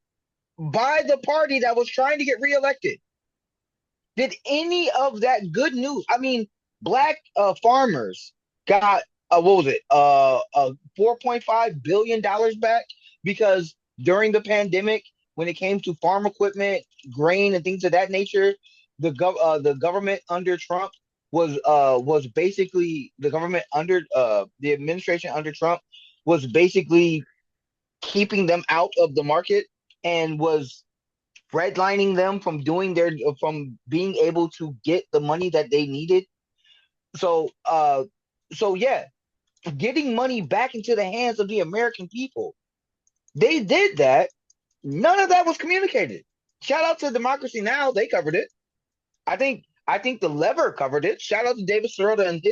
by the party that was trying to get reelected? Did any of that good news? I mean, black farmers got what was it? 4.5 billion dollars back because during the pandemic, when it came to farm equipment, grain, and things of that nature, the government under Trump was basically the government under the administration under Trump was basically keeping them out of the market and was redlining them from doing their from being able to get the money that they needed. So so yeah, getting money back into the hands of the American people. They did that. None of that was communicated. Shout out to Democracy Now! They covered it. I think the Lever covered it. Shout out to David Sirota and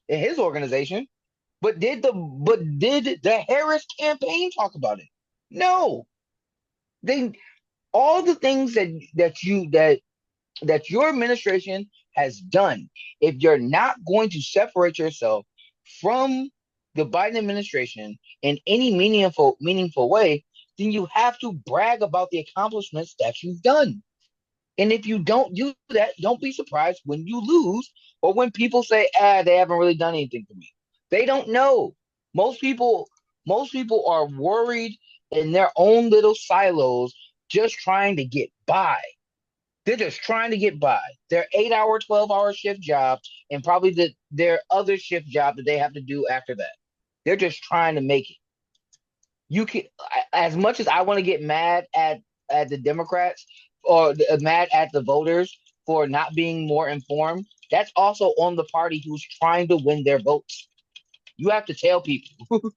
his organization. But did the Harris campaign talk about it? No. They all the things that your administration has done, if you're not going to separate yourself from the Biden administration in any meaningful way, then you have to brag about the accomplishments that you've done. And if you don't do that, don't be surprised when you lose or when people say, they haven't really done anything for me. They don't know. Most people, most people are worried in their own little silos, just trying to get by. They're just trying to get by. Their 8 hour, 12-hour shift job and probably their other shift job that they have to do after that. They're just trying to make it. You can, as much as I want to get mad at the Democrats or mad at the voters for not being more informed, that's also on the party who's trying to win their votes. You have to tell people.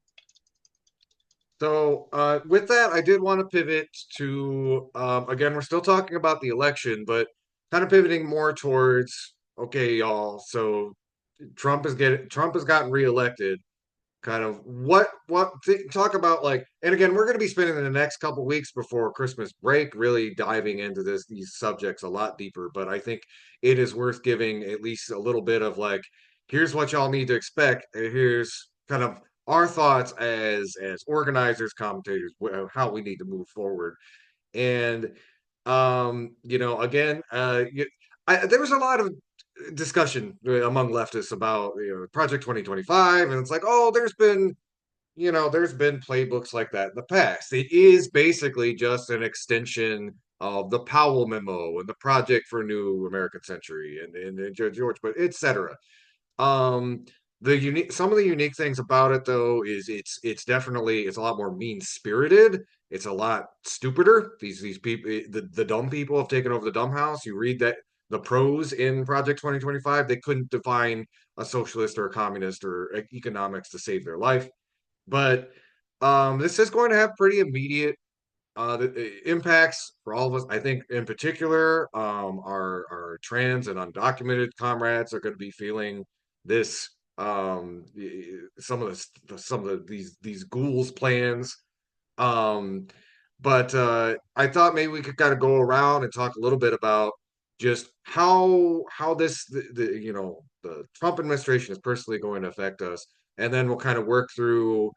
So, with that, I did want to pivot to again, we're still talking about the election, but kind of pivoting more towards okay, y'all. So Trump has gotten reelected. Kind of talk about like, and again, we're going to be spending the next couple weeks before Christmas break really diving into these subjects a lot deeper. But I think it is worth giving at least a little bit of like, here's what y'all need to expect. And here's kind of our thoughts as organizers, commentators, how we need to move forward. And again, there was a lot of discussion among leftists about Project 2025, and it's like, oh, there's been playbooks like that in the past. It is basically just an extension of the Powell memo and the Project for a New American Century and George, but etc. Um, the unique some of the unique things about it though is it's a lot more mean spirited. It's a lot stupider. These people, the dumb people have taken over the dumb house. You read that the pros in Project 2025, they couldn't define a socialist or a communist or economics to save their life. But this is going to have pretty immediate impacts for all of us. I think, in particular, our trans and undocumented comrades are going to be feeling this. Some of these ghouls plans. Um, but I thought maybe we could kind of go around and talk a little bit about just how the Trump administration is personally going to affect us, and then we'll kind of work through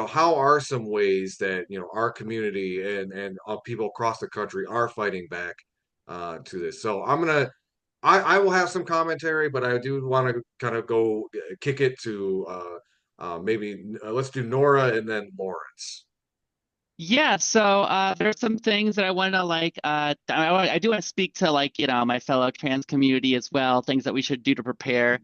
how are some ways that our community and people across the country are fighting back to this. So I will have some commentary, but I do want to kind of go kick it to maybe let's do Nora and then Lawrence. Yeah, so there's some things that I want to I do want to speak to my fellow trans community as well, things that we should do to prepare.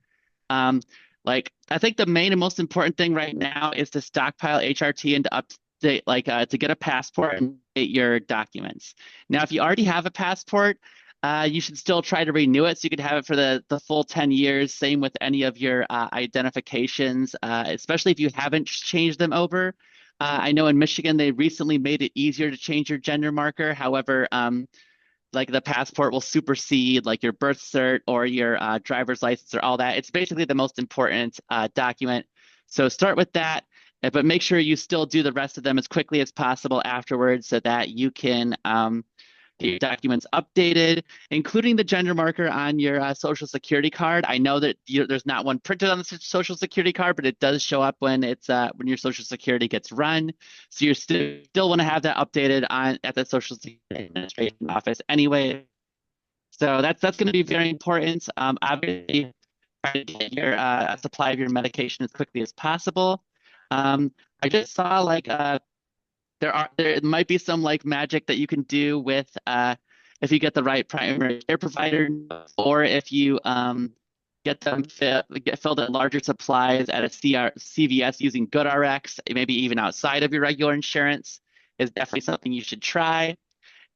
Um, I think the main and most important thing right now is to stockpile HRT and to update to get a passport and update your documents. Now, if you already have a passport, you should still try to renew it so you could have it for the full 10 years. Same with any of your identifications, especially if you haven't changed them over. I know in Michigan, they recently made it easier to change your gender marker. However, the passport will supersede like your birth cert or your driver's license or all that. It's basically the most important document. So start with that, but make sure you still do the rest of them as quickly as possible afterwards so that get your documents updated, including the gender marker on your social security card. I know that there's not one printed on the social security card, but it does show up when it's when your social security gets run. So you still want to have that updated on at the Social Security Administration office anyway. So that's going to be very important. Obviously, try to get your supply of your medication as quickly as possible. I just saw like there might be some like magic that you can do with if you get the right primary care provider, or if you get them get filled at larger supplies at a CVS using GoodRx, maybe even outside of your regular insurance, is definitely something you should try.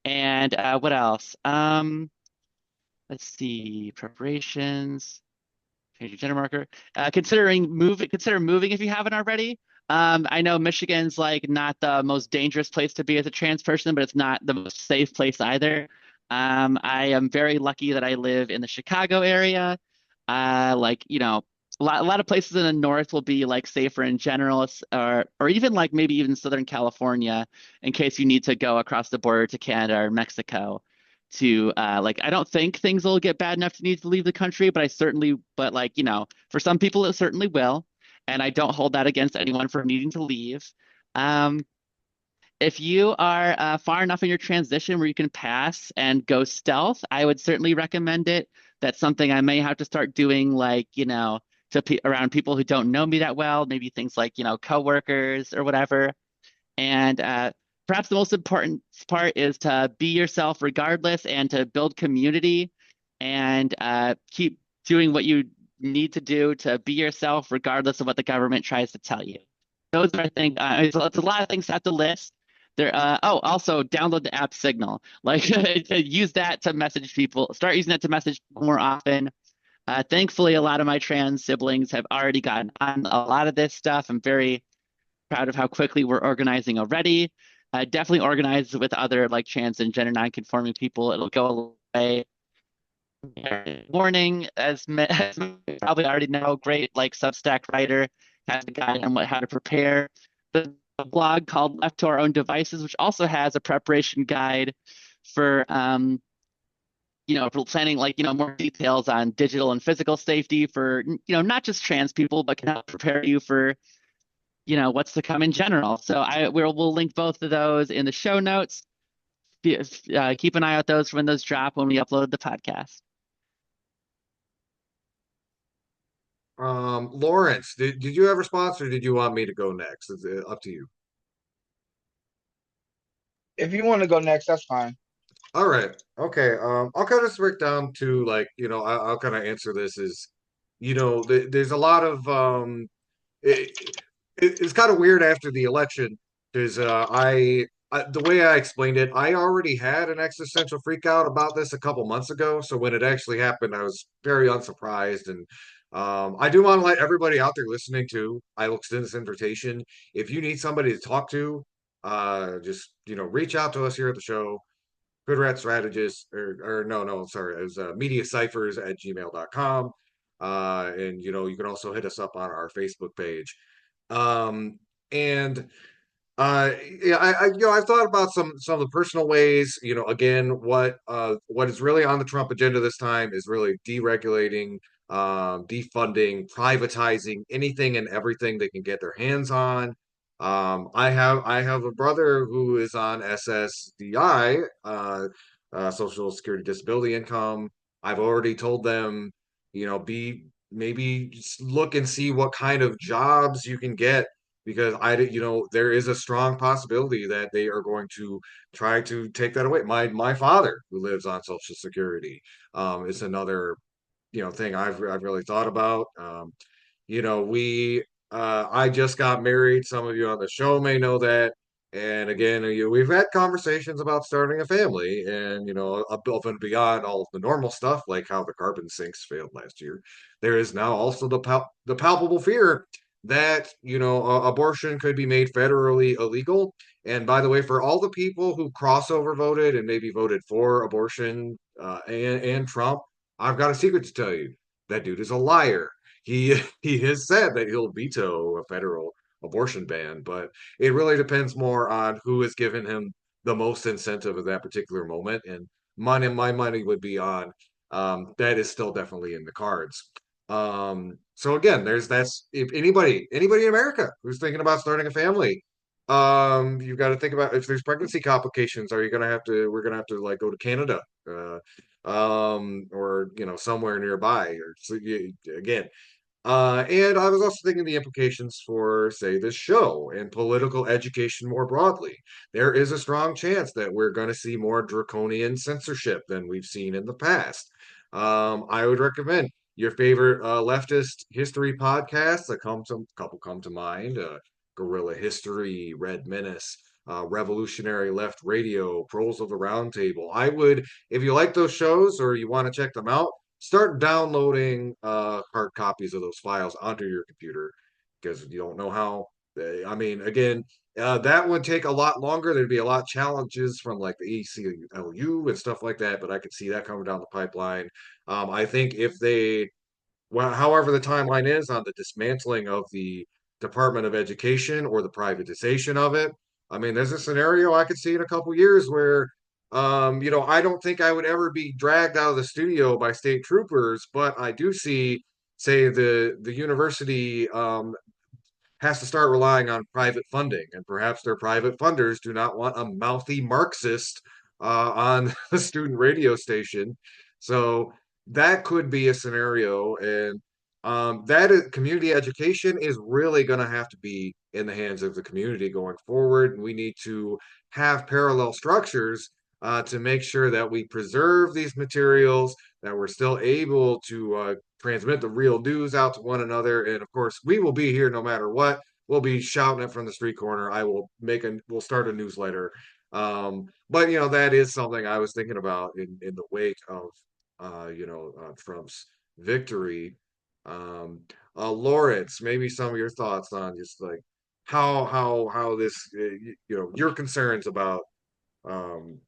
And what else? Let's see, preparations. Change your gender marker. Consider moving if you haven't already. I know Michigan's like not the most dangerous place to be as a trans person, but it's not the most safe place either. I am very lucky that I live in the Chicago area. Like, a lot of places in the north will be like safer in general, or even like maybe even Southern California, in case you need to go across the border to Canada or Mexico to like I don't think things will get bad enough to need to leave the country, but like, for some people it certainly will. And I don't hold that against anyone for needing to leave. Um, if you are far enough in your transition where you can pass and go stealth, I would certainly recommend it. That's something I may have to start doing, like, around people who don't know me that well, maybe things like, coworkers or whatever. And perhaps the most important part is to be yourself regardless and to build community and keep doing what you need to do to be yourself regardless of what the government tries to tell you. Those are, I think, it's a lot of things to have to list. Also download the app Signal. Like use that to message people. Start using that to message people more often. Thankfully, a lot of my trans siblings have already gotten on a lot of this stuff. I'm very proud of how quickly we're organizing already. Definitely organize with other like trans and gender nonconforming people. It'll go a long way. Warning, as you probably already know, great like Substack writer has a guide on how to prepare. The blog called Left to Our Own Devices, which also has a preparation guide for for planning like more details on digital and physical safety for not just trans people, but can help prepare you for what's to come in general. So we'll link both of those in the show notes. Keep an eye out those when those drop when we upload the podcast. Lawrence, did you have a response or did you want me to go next? It's up to you. If you want to go next, that's fine. All right. Okay. I'll kind of break down to like, I'll kind of answer this as, there's a lot of it, it's kind of weird after the election because the way I explained it, I already had an existential freak out about this a couple months ago. So when it actually happened, I was very unsurprised. And I do want to let everybody out there listening to, I will extend this invitation. If you need somebody to talk to, just reach out to us here at the show. Good Rat Strategist, or no, sorry, it was mediacyphers@gmail.com. And you can also hit us up on our Facebook page. Um, and yeah, I've thought about some of the personal ways. Again, what is really on the Trump agenda this time is really deregulating, defunding, privatizing anything and everything they can get their hands on. I have a brother who is on SSDI, Social Security Disability Income. I've already told them, be maybe just look and see what kind of jobs you can get because there is a strong possibility that they are going to try to take that away. My father, who lives on Social Security, is another thing I've really thought about. We I just got married. Some of you on the show may know that. And again, we've had conversations about starting a family, and above and beyond all of the normal stuff, like how the carbon sinks failed last year, there is now also the palpable fear that abortion could be made federally illegal. And by the way, for all the people who crossover voted and maybe voted for abortion and Trump, I've got a secret to tell you. That dude is a liar. He has said that he'll veto a federal abortion ban, but it really depends more on who has given him the most incentive at that particular moment. And my money would be on that is still definitely in the cards. So again, that's if anybody in America who's thinking about starting a family, you've got to think about if there's pregnancy complications, are you gonna have to we're gonna have to like go to Canada, or somewhere nearby, or so again. And I was also thinking the implications for, say, this show and political education more broadly. There is a strong chance that we're going to see more draconian censorship than we've seen in the past. I would recommend your favorite leftist history podcasts. Couple come to mind: Guerrilla History, Red Menace, Revolutionary Left Radio, Pros of the Round Table. I would, if you like those shows or you want to check them out, start downloading hard copies of those files onto your computer, because you don't know how. I mean, again, that would take a lot longer. There'd be a lot of challenges from like the ACLU and stuff like that, but I could see that coming down the pipeline. I think if they, well, however the timeline is on the dismantling of the Department of Education or the privatization of it, I mean, there's a scenario I could see in a couple years where, I don't think I would ever be dragged out of the studio by state troopers, but I do see, say, the university has to start relying on private funding, and perhaps their private funders do not want a mouthy Marxist on the student radio station. So that could be a scenario, and that is, community education is really going to have to be in the hands of the community going forward. And we need to have parallel structures to make sure that we preserve these materials, that we're still able to transmit the real news out to one another. And of course, we will be here no matter what. We'll be shouting it from the street corner. We'll start a newsletter. But that is something I was thinking about in the wake of Trump's victory. Lawrence, maybe some of your thoughts on just like how this your concerns about um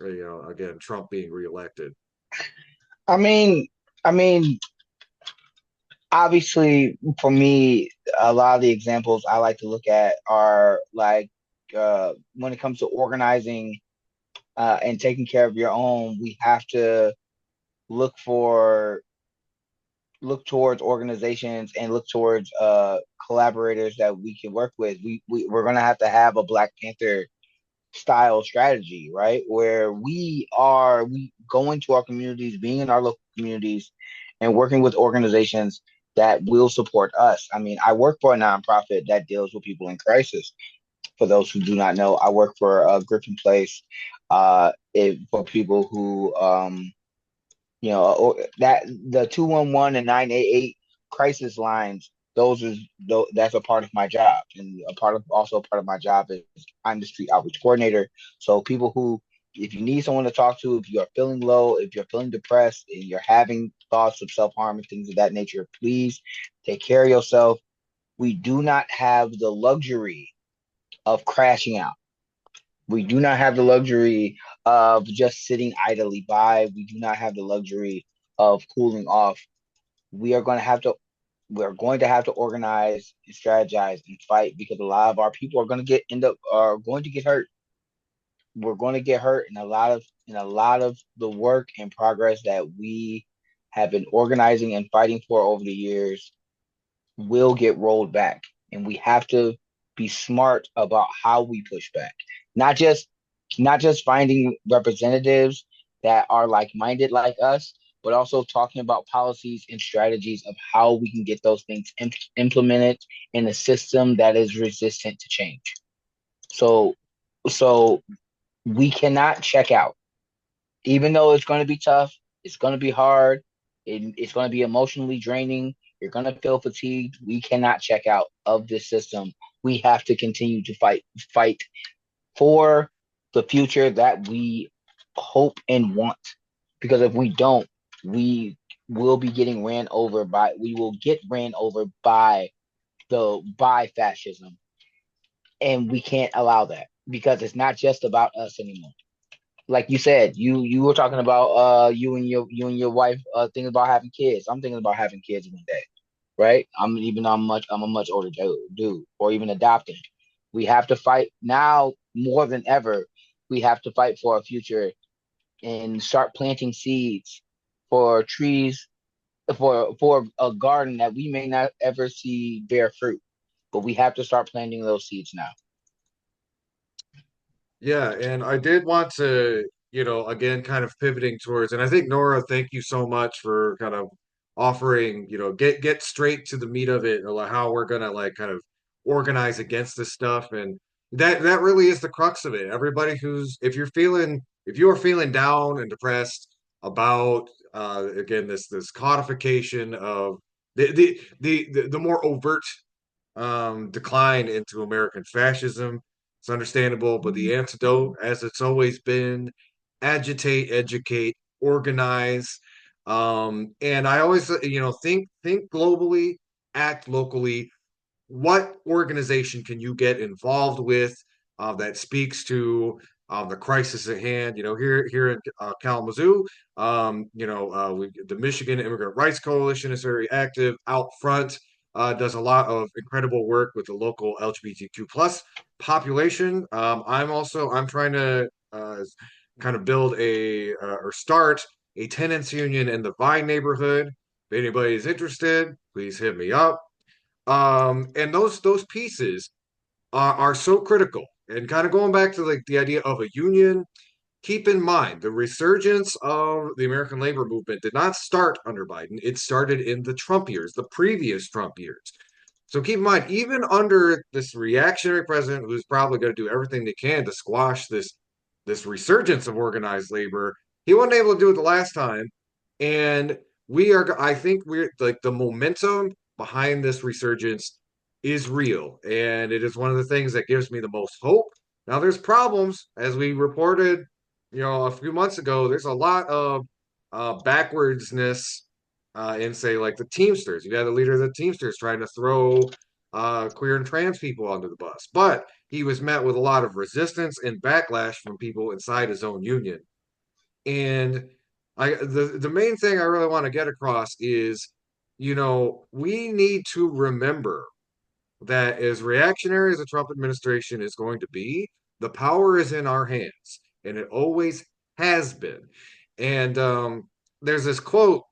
again Trump being reelected. I mean, I mean, obviously, for me, a lot of the examples I like to look at are like when it comes to organizing and taking care of your own, we have to look for look towards organizations and look towards collaborators that we can work with. We're gonna have to have a Black Panther style strategy, right? Where we go into our communities, being in our local communities, and working with organizations that will support us. I mean, I work for a nonprofit that deals with people in crisis. For those who do not know, I work for Griffin Place, for people who that the 211 and 988 crisis lines, that's a part of my job, and a part of my job is I'm the street outreach coordinator. So people who, if you need someone to talk to, if you are feeling low, if you're feeling depressed and you're having thoughts of self-harm and things of that nature, please take care of yourself. We do not have the luxury of crashing out. We do not have the luxury of just sitting idly by. We do not have the luxury of cooling off. We are going to have to we're going to have to organize and strategize and fight, because a lot of our people are going to are going to get hurt. We're going to get hurt, and a lot of the work and progress that we have been organizing and fighting for over the years will get rolled back, and we have to be smart about how we push back. Not just finding representatives that are like-minded like us, but also talking about policies and strategies of how we can get those things implemented in a system that is resistant to change. So so we cannot check out, even though it's going to be tough, it's going to be hard, it's going to be emotionally draining. You're going to feel fatigued. We cannot check out of this system. We have to continue to fight for the future that we hope and want. Because if we don't, we we will get ran over by fascism. And we can't allow that, because it's not just about us anymore. Like you said, you were talking about you and your wife thinking about having kids. I'm thinking about having kids one day, right? I'm a much older dude, or even adopting. We have to fight now more than ever We have to fight for a future and start planting seeds for trees, for a garden that we may not ever see bear fruit. But we have to start planting those seeds now. Yeah, and I did want to, again, kind of pivoting towards, and I think Nora, thank you so much for kind of offering, get straight to the meat of it, or like how we're gonna like kind of organize against this stuff, and that really is the crux of it. Everybody who's, if you are feeling down and depressed about, again, this codification of the more overt decline into American fascism. It's understandable, but the antidote, as it's always been, agitate, educate, organize. And I always, think globally, act locally. What organization can you get involved with that speaks to the crisis at hand? Here in Kalamazoo, the Michigan Immigrant Rights Coalition is very active out front. Does a lot of incredible work with the local LGBTQ plus population. I'm trying to kind of build or start a tenants union in the Vine neighborhood. If anybody is interested, please hit me up. And those pieces are so critical. And kind of going back to like the idea of a union, keep in mind the resurgence of the American labor movement did not start under Biden. It started in the Trump years, the previous Trump years. So keep in mind, even under this reactionary president who's probably going to do everything they can to squash this resurgence of organized labor, he wasn't able to do it the last time. And I think we're like the momentum behind this resurgence is real. And it is one of the things that gives me the most hope. Now, there's problems, as we reported, a few months ago. There's a lot of backwardsness in, say, like the Teamsters. You had the leader of the Teamsters trying to throw queer and trans people under the bus, but he was met with a lot of resistance and backlash from people inside his own union. And the main thing I really want to get across is, we need to remember that as reactionary as the Trump administration is going to be, the power is in our hands, and it always has been. And there's this quote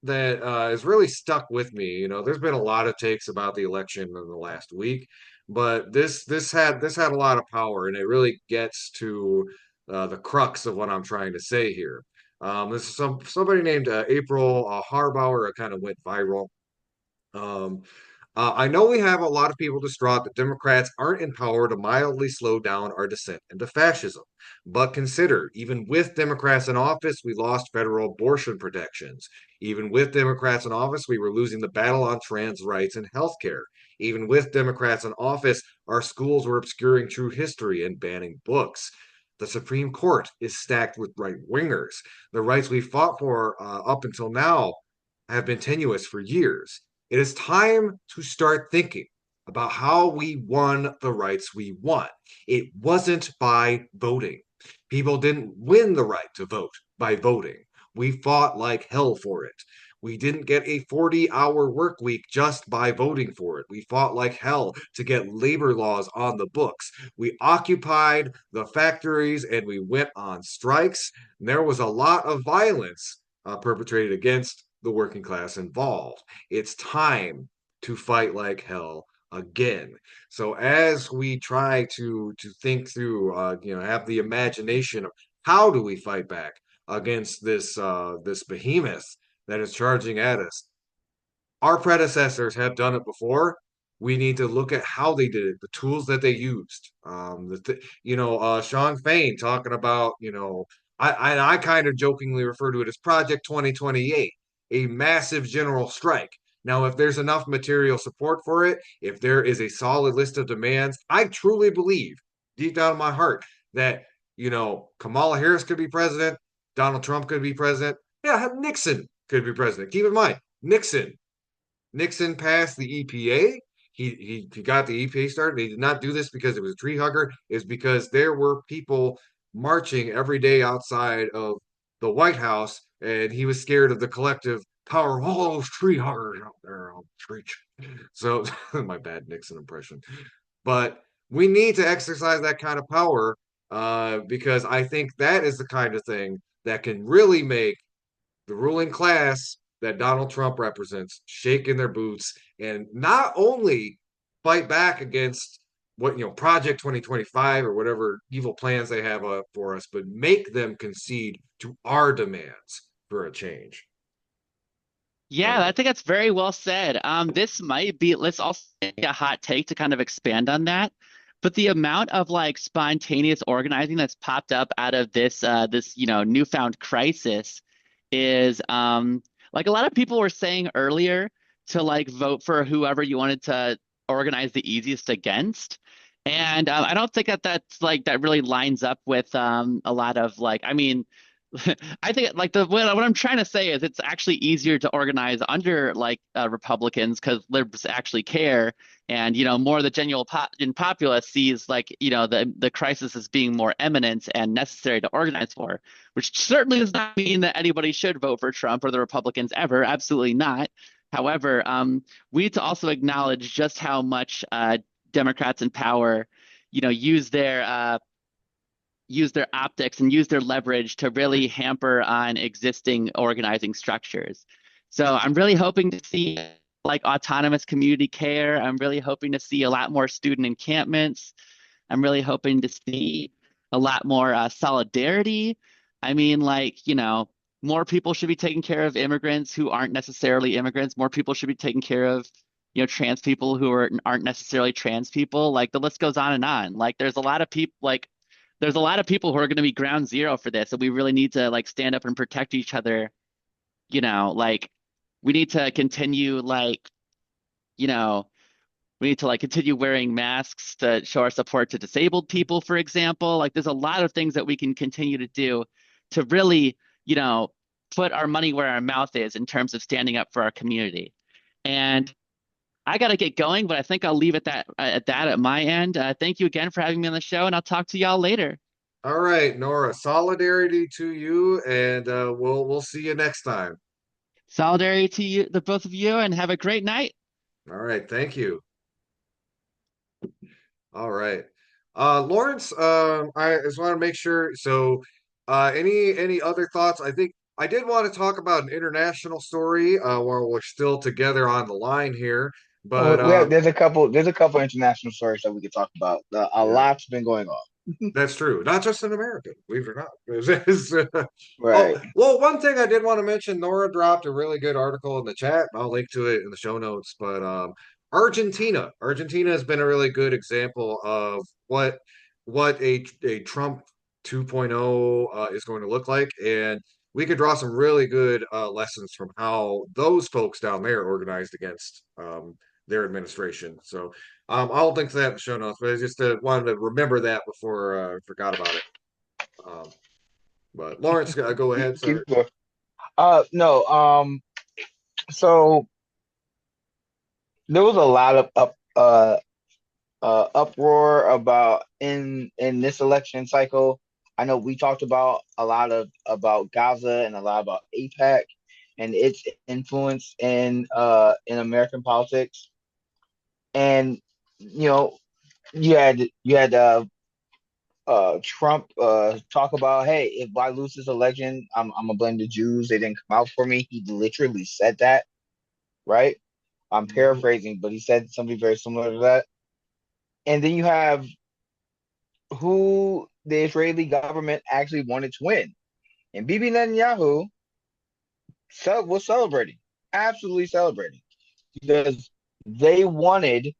that has really stuck with me. There's been a lot of takes about the election in the last week, but this had a lot of power, and it really gets to the crux of what I'm trying to say here. This is somebody named April Harbauer. It kind of went viral. Um, I know we have a lot of people distraught that Democrats aren't in power to mildly slow down our descent into fascism. But consider, even with Democrats in office, we lost federal abortion protections. Even with Democrats in office, we were losing the battle on trans rights and healthcare. Even with Democrats in office, our schools were obscuring true history and banning books. The Supreme Court is stacked with right wingers. The rights we fought for up until now have been tenuous for years. It is time to start thinking about how we won the rights we won. It wasn't by voting. People didn't win the right to vote by voting. We fought like hell for it. We didn't get a 40-hour work week just by voting for it. We fought like hell to get labor laws on the books. We occupied the factories and we went on strikes. And there was a lot of violence perpetrated against the working class involved. It's time to fight like hell again. So as we try to think through, have the imagination of how do we fight back against this behemoth that is charging at us. Our predecessors have done it before. We need to look at how they did it, the tools that they used. Sean Fain talking about, I kind of jokingly refer to it as Project 2028, a massive general strike. Now, if there's enough material support for it, if there is a solid list of demands, I truly believe deep down in my heart that, Kamala Harris could be president, Donald Trump could be president. Yeah, Nixon could be president. Keep in mind, Nixon passed the EPA. He got the EPA started. He did not do this because it was a tree hugger. It's because there were people marching every day outside of the White House, and he was scared of the collective power of all those tree huggers out there on the street. So my bad Nixon impression. But we need to exercise that kind of power because I think that is the kind of thing that can really make the ruling class that Donald Trump represents shake in their boots and not only fight back against what Project 2025 or whatever evil plans they have for us, but make them concede to our demands for a change. Yeah, I Anyway, think that's very well said. This might be, let's also make a hot take to kind of expand on that. But the amount of like spontaneous organizing that's popped up out of this newfound crisis is like a lot of people were saying earlier to like vote for whoever you wanted to organize the easiest against. And I don't think that that's like that really lines up with a lot of like, I mean, I think like what I'm trying to say is it's actually easier to organize under like Republicans because libs actually care, and more of the genuine populace sees like the crisis as being more imminent and necessary to organize for, which certainly does not mean that anybody should vote for Trump or the Republicans ever. Absolutely not. However, we need to also acknowledge just how much Democrats in power, use their optics and use their leverage to really hamper on existing organizing structures. So I'm really hoping to see like autonomous community care. I'm really hoping to see a lot more student encampments. I'm really hoping to see a lot more solidarity. I mean, like, more people should be taking care of immigrants who aren't necessarily immigrants. More people should be taking care of, trans people who aren't necessarily trans people. Like the list goes on and on. Like there's a lot of people who are going to be ground zero for this, and we really need to like stand up and protect each other. Like we need to continue you know, we need to like continue wearing masks to show our support to disabled people, for example. Like there's a lot of things that we can continue to do to really, put our money where our mouth is in terms of standing up for our community. And I got to get going, but I think I'll leave it at my end. Thank you again for having me on the show, and I'll talk to y'all later. all right, Nora, solidarity to you, and we'll see you next time. Solidarity to you, the both of you, and have a great night. All right, thank you. All right. Lawrence, I just want to make sure. So, any other thoughts? I think I did want to talk about an international story while we're still together on the line here. But there's a couple international stories that we could talk about. A yeah, lot's been going on. that's true. Not just in America, believe it or not. Oh, Right. well, one thing I did want to mention, Nora dropped a really good article in the chat. I'll link to it in the show notes. But Argentina has been a really good example of what a Trump 2.0 is going to look like, and we could draw some really good lessons from how those folks down there organized against their administration. So I'll link to that in the show notes. But I just wanted to remember that before I forgot about it. Um, but Lawrence, go ahead. Sorry. Keep going. No. So there was a lot of uproar about in this election cycle. I know we talked about a lot about Gaza and a lot about APAC and its influence in American politics. And you know, you had Trump talk about, hey, if I lose this election, I'm gonna blame the Jews. They didn't come out for me. He literally said that, right? I'm Mhm. paraphrasing, but he said something very similar to that. And then you have who the Israeli government actually wanted to win. And Bibi Netanyahu was celebrating, absolutely celebrating, because they wanted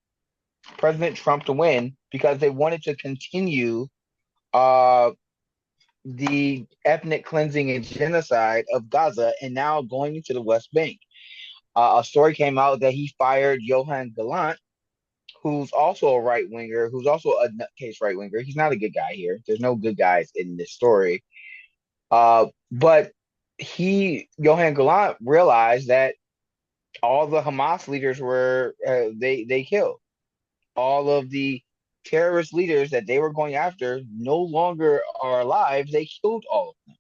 President Trump to win because they wanted to continue uh, the ethnic cleansing and genocide of Gaza and now going into the West Bank. A story came out that he fired Johan Gallant, who's also a right winger, who's also a nutcase right winger. He's not a good guy here. There's no good guys in this story. But Johan Gallant realized that all the Hamas leaders were they killed. All of the terrorist leaders that they were going after no longer are alive. They killed all of them.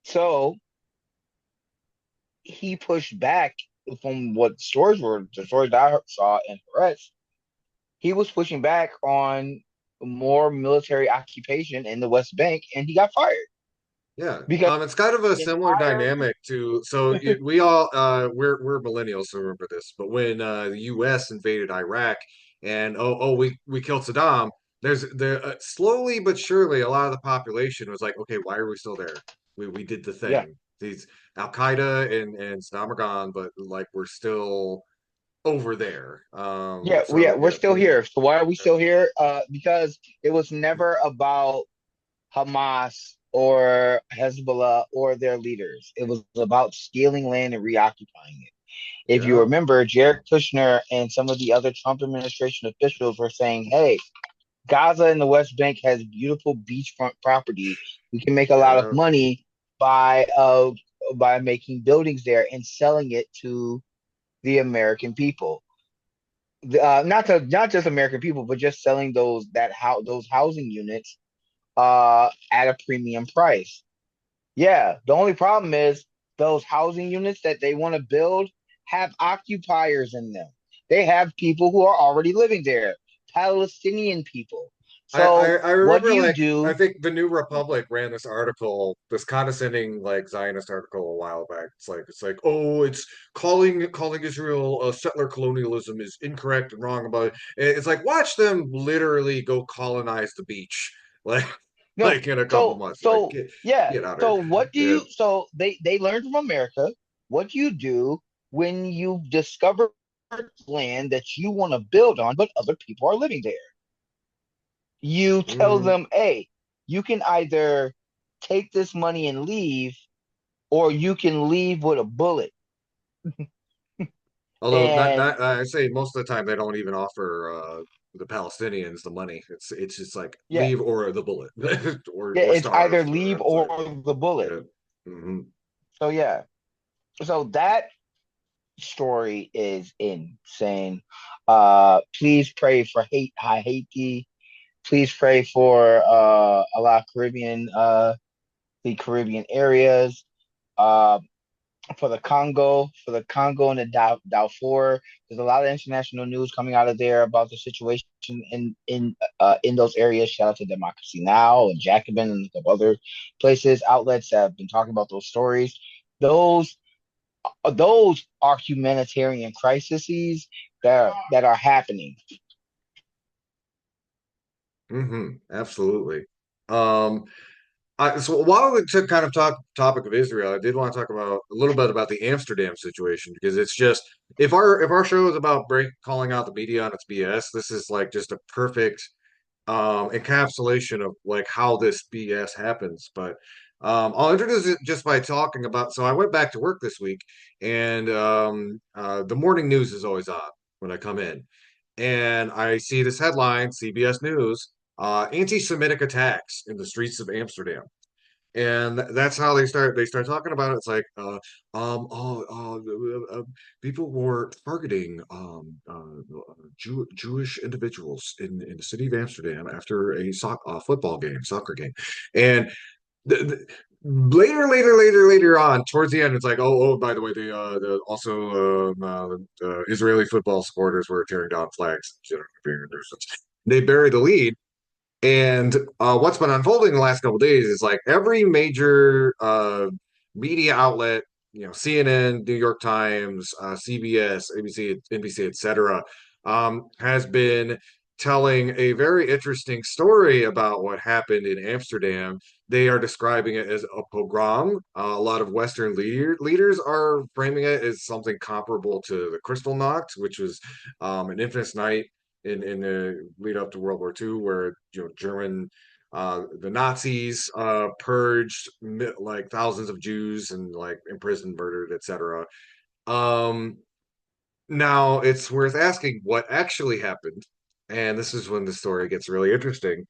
So he pushed back from what stories were, the stories that I saw in Perez. He was pushing back on more military occupation in the West Bank, and he got fired Yeah, because it's kind of a the similar entire dynamic to we all we're millennials, so remember this. But when the U.S. invaded Iraq and we killed Saddam, there's the slowly but surely a lot of the population was like, okay, why are we still there? We did the yeah. thing. These Al Qaeda and Saddam are gone, but like we're still over there. We're still here. So why are we still here? Because it was never about Hamas or Hezbollah or their leaders. It was about stealing land and reoccupying it. If you yeah, remember, Jared Kushner and some of the other Trump administration officials were saying, "Hey, Gaza and the West Bank has beautiful beachfront property. We can make a lot of yeah. money by making buildings there and selling it to the American people." Not just American people, but just selling those housing units at a premium price. Yeah, the only problem is those housing units that they want to build have occupiers in them. They have people who are already living there, Palestinian people. So I what do remember you like I do? think the New Republic ran this article, this condescending like Zionist article a while back. It's like oh it's calling Israel settler colonialism is incorrect and wrong about it. It's like watch them literally go colonize the beach like No, like in a couple so months. Like so yeah. get out of So here. what do Yeah. you? So they learned from America. What do you do when you discover land that you want to build on, but other people are living there? You tell Mm. them, hey, you can either take this money and leave, or you can leave with a bullet. Although And not I say most of the time they don't even offer the Palestinians the money. It's just like yeah, leave or the bullet yeah, or it's starve. either leave It's or like the bullet. yeah. Hmm. So yeah, so that story is insane. Please pray for Haiti. Please pray for a lot of the Caribbean areas. Uh, for the Congo and the Darfur. There's a lot of international news coming out of there about the situation in those areas. Shout out to Democracy Now! And Jacobin and a couple other places, outlets that have been talking about those stories. Those those are humanitarian crises that are happening. Absolutely. Um, so while we took kind of topic of Israel, I did want to talk about a little bit about the Amsterdam situation because it's just if our show is about calling out the media on its BS, this is like just a perfect encapsulation of like how this BS happens. But I'll introduce it just by talking about. So I went back to work this week, and the morning news is always on when I come in, and I see this headline, CBS News, anti-Semitic attacks in the streets of Amsterdam. And that's how they start talking about it. It's like people were targeting Jewish individuals in the city of Amsterdam after a soccer game, and later on towards the end it's like by the way the Israeli football supporters were tearing down flags, they bury the lead. And what's been unfolding the last couple of days is like every major media outlet, CNN, New York Times, CBS, ABC, NBC, etc., has been telling a very interesting story about what happened in Amsterdam. They are describing it as a pogrom. A lot of Western leaders are framing it as something comparable to the Kristallnacht, which was an infamous night in the lead up to World War II, where German the Nazis purged like thousands of Jews and like imprisoned, murdered, etc. Um, Now it's worth asking what actually happened, and this is when the story gets really interesting.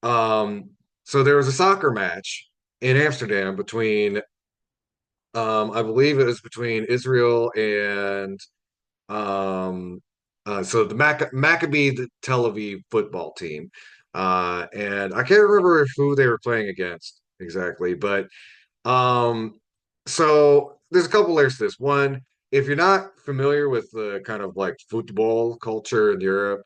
Um, so there was a soccer match in Amsterdam between I believe it was between Israel and um, so the Maccabi Tel Aviv football team, and I can't remember who they were playing against exactly, but um, so there's a couple layers to this. One, if you're not familiar with the kind of like football culture in Europe,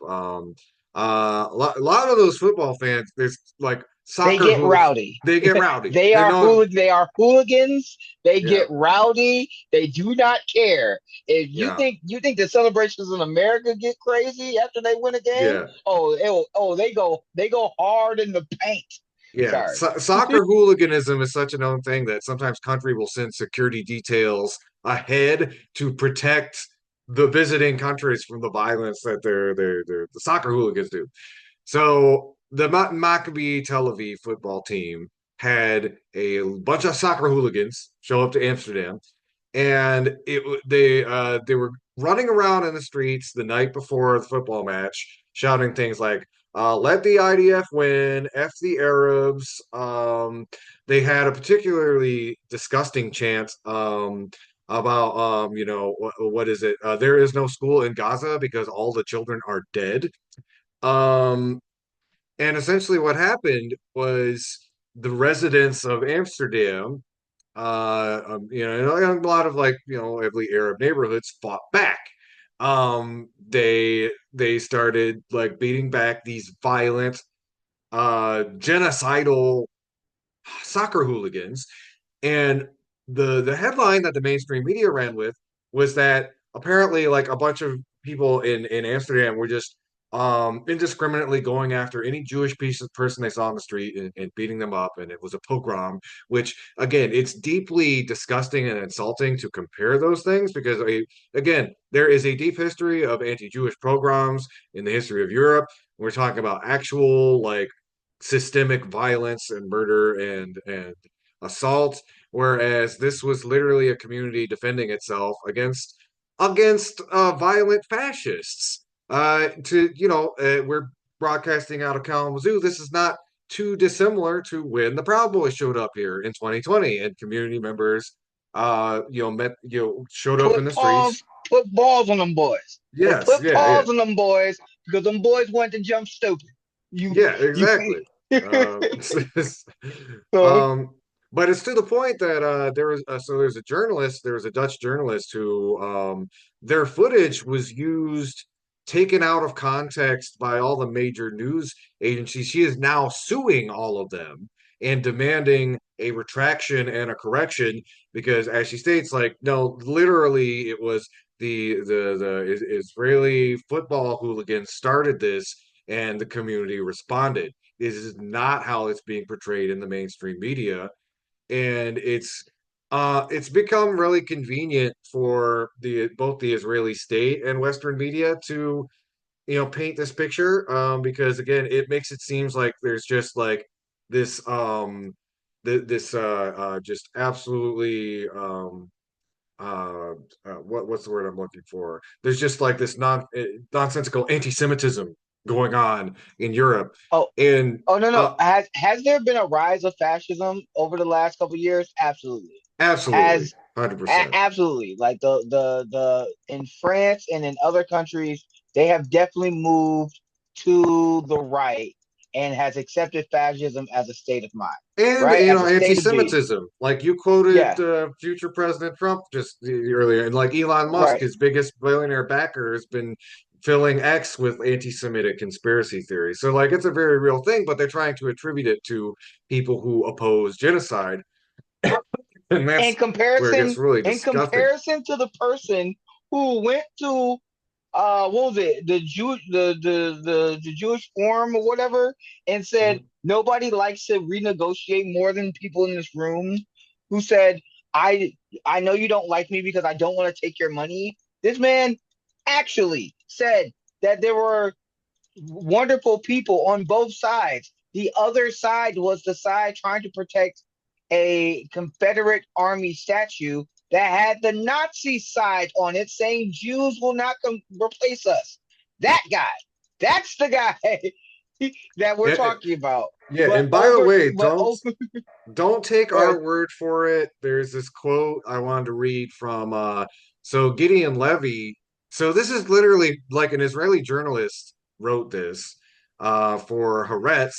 A lot of those football fans, there's like They soccer get who rowdy. they get rowdy. They They are know, they are hooligans. They yeah, get rowdy. They do not care. If yeah, you think the celebrations in America get crazy after they win a game, yeah. they go hard in the paint. Yeah, Sorry. soccer hooliganism is such a known thing that sometimes country will send security details ahead to protect the visiting countries from the violence that the soccer hooligans do. So the Maccabi Tel Aviv football team had a bunch of soccer hooligans show up to Amsterdam, and they were running around in the streets the night before the football match, shouting things like "Let the IDF win," "F the Arabs." They had a particularly disgusting chant about what is it? There is no school in Gaza because all the children are dead. Um, and essentially, what happened was the residents of Amsterdam, and a lot of like heavily Arab neighborhoods fought back. They started like beating back these violent, genocidal soccer hooligans, and the headline that the mainstream media ran with was that apparently like a bunch of people in Amsterdam were just indiscriminately going after any Jewish person they saw on the street and beating them up, and it was a pogrom, which again it's deeply disgusting and insulting to compare those things because again there is a deep history of anti-Jewish pogroms in the history of Europe. We're talking about actual like systemic violence and murder and assault, whereas this was literally a community defending itself against violent fascists. We're broadcasting out of Kalamazoo. This is not too dissimilar to when the Proud Boys showed up here in 2020, and community members, showed up in Put the streets. paws, put balls on them boys. They Yes, put yeah, yeah. paws on them boys because them boys went to jump stupid. Yeah, You exactly. Uh, so um, but it's to the point that there was a Dutch journalist who their footage was used, taken out of context by all the major news agencies. She is now suing all of them and demanding a retraction and a correction because, as she states, like no, literally, it was the Israeli football hooligans started this and the community responded. This is not how it's being portrayed in the mainstream media, and it's become really convenient for the both the Israeli state and Western media to paint this picture because again it makes it seems like there's just like this this just absolutely what's the word I'm looking for? There's just like this nonsensical anti-Semitism going on in Europe, oh and oh no no has there been a rise of fascism over the last couple of years? Absolutely. absolutely, Has 100%. absolutely like the in France and in other countries they have definitely moved to the right and has accepted fascism as a state of mind, And right? As a state of being. anti-Semitism, like you quoted Yeah, future President Trump just earlier, and like Elon Musk, right. his biggest billionaire backer, has been filling X with anti-Semitic conspiracy theories. So like it's a very real thing, but they're trying to attribute it to people who oppose genocide, and In that's where it gets comparison, really in disgusting. comparison to the person who went to what was it, the Jewish forum or whatever, and said Mhm. nobody likes to renegotiate more than people in this room, who said I I know you don't like me because I don't want to take your money. This man actually said that there were wonderful people on both sides. The other side was the side trying to protect a Confederate Army statue that had the Nazi side on it saying Jews will not replace us. That guy. That's the guy that we're And, talking about. yeah, But and by the over, way, but over, don't take go ahead. our word for it. There's this quote I wanted to read from so Gideon Levy. So this is literally like an Israeli journalist wrote this for Haaretz,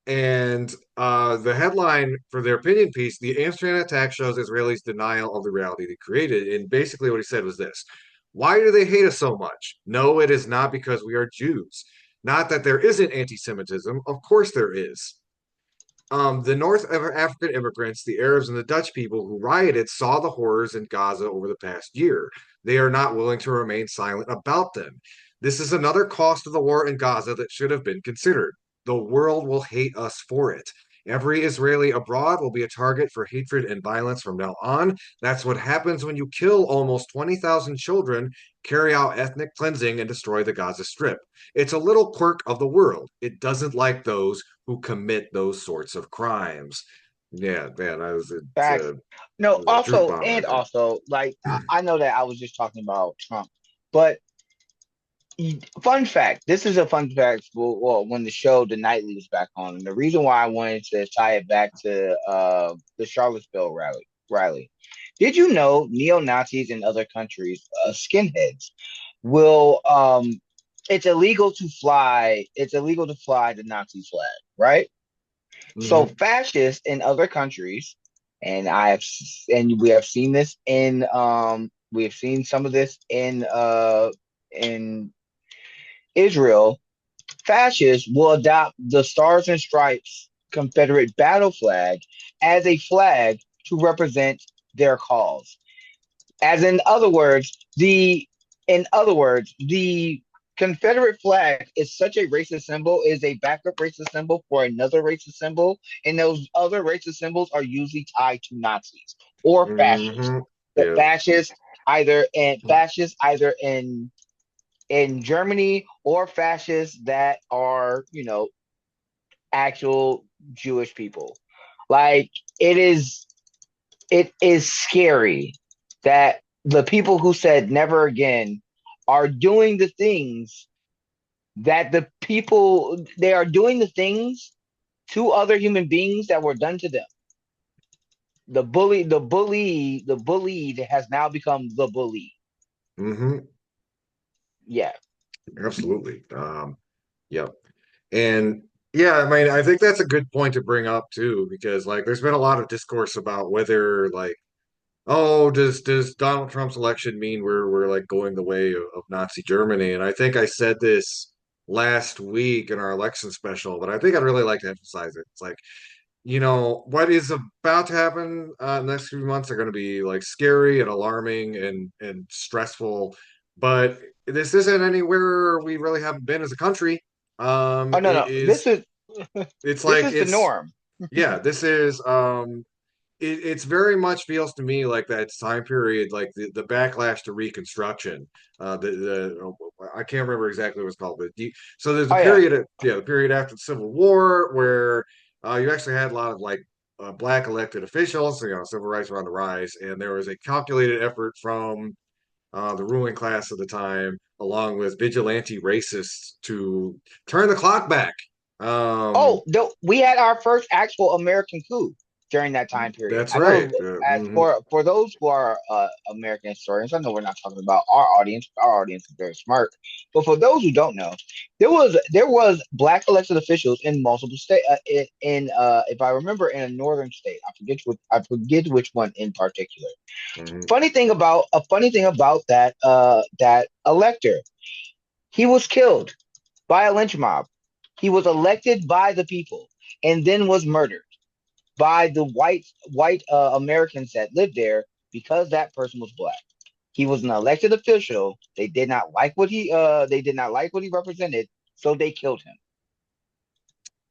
and the headline for their opinion piece: "The Amsterdam attack shows Israelis' denial of the reality they created." And basically, what he said was this: "Why do they hate us so much? No, it is not because we are Jews. Not that there isn't anti-Semitism, of course there is. The North African immigrants, the Arabs, and the Dutch people who rioted saw the horrors in Gaza over the past year. They are not willing to remain silent about them. This is another cost of the war in Gaza that should have been considered. The world will hate us for it. Every Israeli abroad will be a target for hatred and violence from now on. That's what happens when you kill almost 20,000 children, carry out ethnic cleansing, and destroy the Gaza Strip. It's a little quirk of the world. It doesn't like those who commit those sorts of crimes. Yeah, man, Facts. No, a truth also, bomb and right there. also, like, I know that I was just talking about Trump, but fun fact, this is a fun fact. Well, when the show The Nightly was back on, and the reason why I wanted to tie it back to the Charlottesville rally. Did you know neo-Nazis in other countries, skinheads, will it's illegal to fly. It's illegal to fly the Nazi flag, right? So Mm-hmm. fascists in other countries, and I have, and we have seen this we have seen some of this in Israel. Fascists will adopt the Stars and Stripes Confederate battle flag as a flag to represent their cause. As in other words, the Confederate flag is such a racist symbol, is a backup racist symbol for another racist symbol, and those other racist symbols are usually tied to Nazis or fascists. Mm-hmm. The Yeah. fascists either in Germany or fascists that are, actual Jewish people. Like it is scary that the people who said never again are doing the things that they are doing the things to other human beings that were done to them. The bullied has now become the bully. Mm-hmm. Yeah. Absolutely. Yep. And yeah, I mean, I think that's a good point to bring up too, because like there's been a lot of discourse about whether like, oh, does Donald Trump's election mean we're like going the way of Nazi Germany? And I think I said this last week in our election special, but I think I'd really like to emphasize it. It's like, what is about to happen in the next few months are going to be like scary and alarming and stressful, but this isn't anywhere we really haven't been as a country. Oh no, It no. This is, is it's this like is the norm. yeah, this is it's very much feels to me like that time period, like the backlash to Reconstruction. I can't remember exactly what it's called, but so there's a Oh yeah. period, the period after the Civil War where you actually had a lot of like black elected officials. Civil rights were on the rise, and there was a calculated effort from the ruling class of the time, along with vigilante racists, to turn the clock back. Um, Oh, we had our first actual American coup during that time period. that's I right. know, as for those who are American historians, I know we're not talking about our audience. Our audience is very smart, but for those who don't know, there was black elected officials in multiple state if I remember, in a northern state. I forget which one in particular. Mhm. Funny thing about that elector, he was killed by a lynch mob. He was elected by the people and then was murdered by the white Americans that lived there because that person was black. He was an elected official. They did not like what he represented, so they killed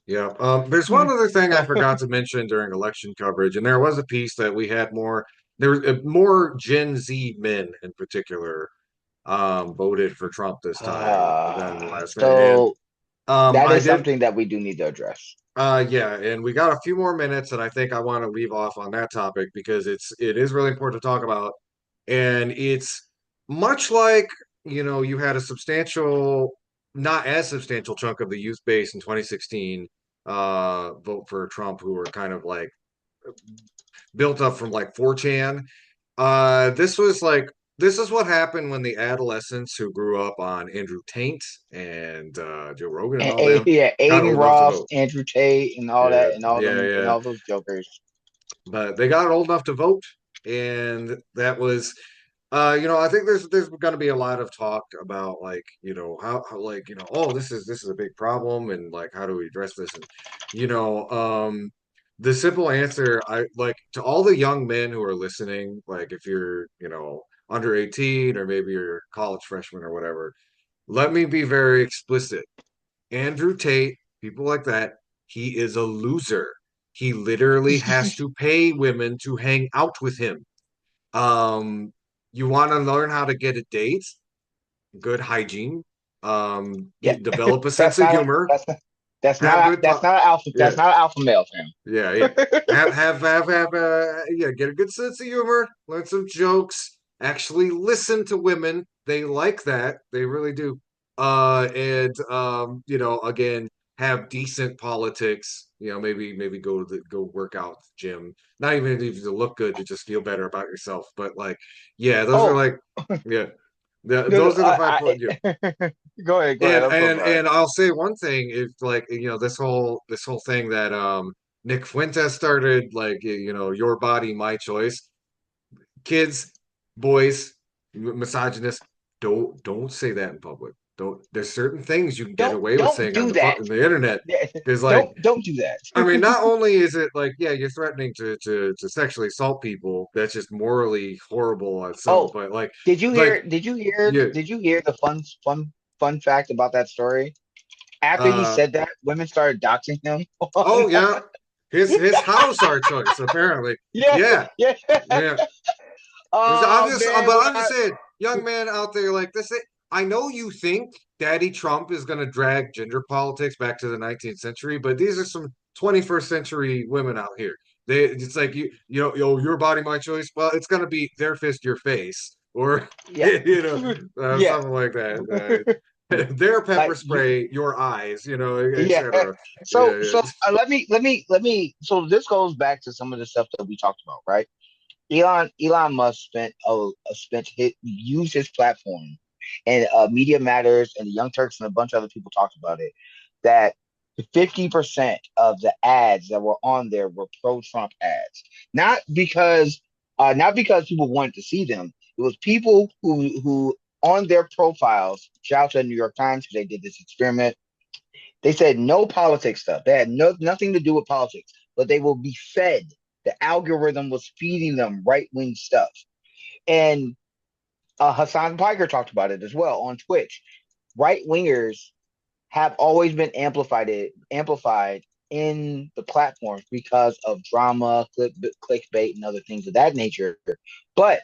Yeah. There's one him. other thing I forgot to mention during election coverage, and there was a piece that we had there was more Gen Z men in particular voted for Trump this time than the last time. And So that I is did, something that we do need to address. yeah, and we got a few more minutes, and I think I want to leave off on that topic because it is really important to talk about, and it's much like you had a substantial, not as substantial chunk of the youth base in 2016 vote for Trump who were kind of like built up from like 4chan. This was like this is what happened when the adolescents who grew up on Andrew Taint and Joe Rogan and all them Yeah, got Aiden old enough to Ross, vote. Andrew Tate, and all Yeah, that, and all yeah, them, and yeah. all those jokers. But they got old enough to vote, and that was I think there's going to be a lot of talk about like, how like, oh, this is a big problem and like how do we address this? And you know, the simple answer I like to all the young men who are listening, like if you're, under 18 or maybe you're a college freshman or whatever, let me be very explicit. Andrew Tate, people like that, he is a loser. He literally has to pay women to hang out with him. Um, you want to learn how to get a date, good hygiene, Yeah, develop a sense that's of not a, humor, that's have not good that's not an alpha yeah, male, fam. yeah, yeah. Get a good sense of humor, learn some jokes, actually listen to women. They like that. They really do. And again, have decent politics. Maybe go work out at the gym. Not even to look good, to just feel better about yourself. But like, yeah, those are Oh, like, yeah, no, no, those are the 5 points. go ahead. I'm so sorry. And I'll say one thing, if like this whole thing that Nick Fuentes started, like your body, my choice. Kids, boys, misogynist, don't say that in public. Don't. There's certain things you can get away with Don't saying on do that. the internet. Yeah, Because like, don't do that. I mean, not only is it like, yeah, you're threatening to sexually assault people. That's just morally horrible on its own. Oh, But like, did you like hear? yeah, Did you hear the fun fact about that story? After he uh, said that, women started doxing him. oh yeah, his house our choice apparently. Yeah, Yeah, yeah. yeah. Oh man, But I'm just saying, young man out there like this. I know you think Daddy Trump is going to drag gender politics back to the 19th century, but these are some 21st century women out here. It's like your body, my choice. Well, it's going to be their fist, your face, or yeah, yeah. something like that. Their pepper Like you, spray, your eyes, yeah. etc. So Yeah, so let me. So this goes back to some of the stuff that we talked about, right? Elon Musk used his platform, and Media Matters and the Young Turks and a bunch of other people talked about it. That 50% of the ads that were on there were pro-Trump ads, not because people wanted to see them. It was people who on their profiles. Shout out to the New York Times because they did this experiment. They said no politics stuff. They had nothing to do with politics, but they will be fed. The algorithm was feeding them right wing stuff. And Hassan Piker talked about it as well on Twitch. Right wingers have always been amplified in the platforms because of drama, clickbait, and other things of that nature. But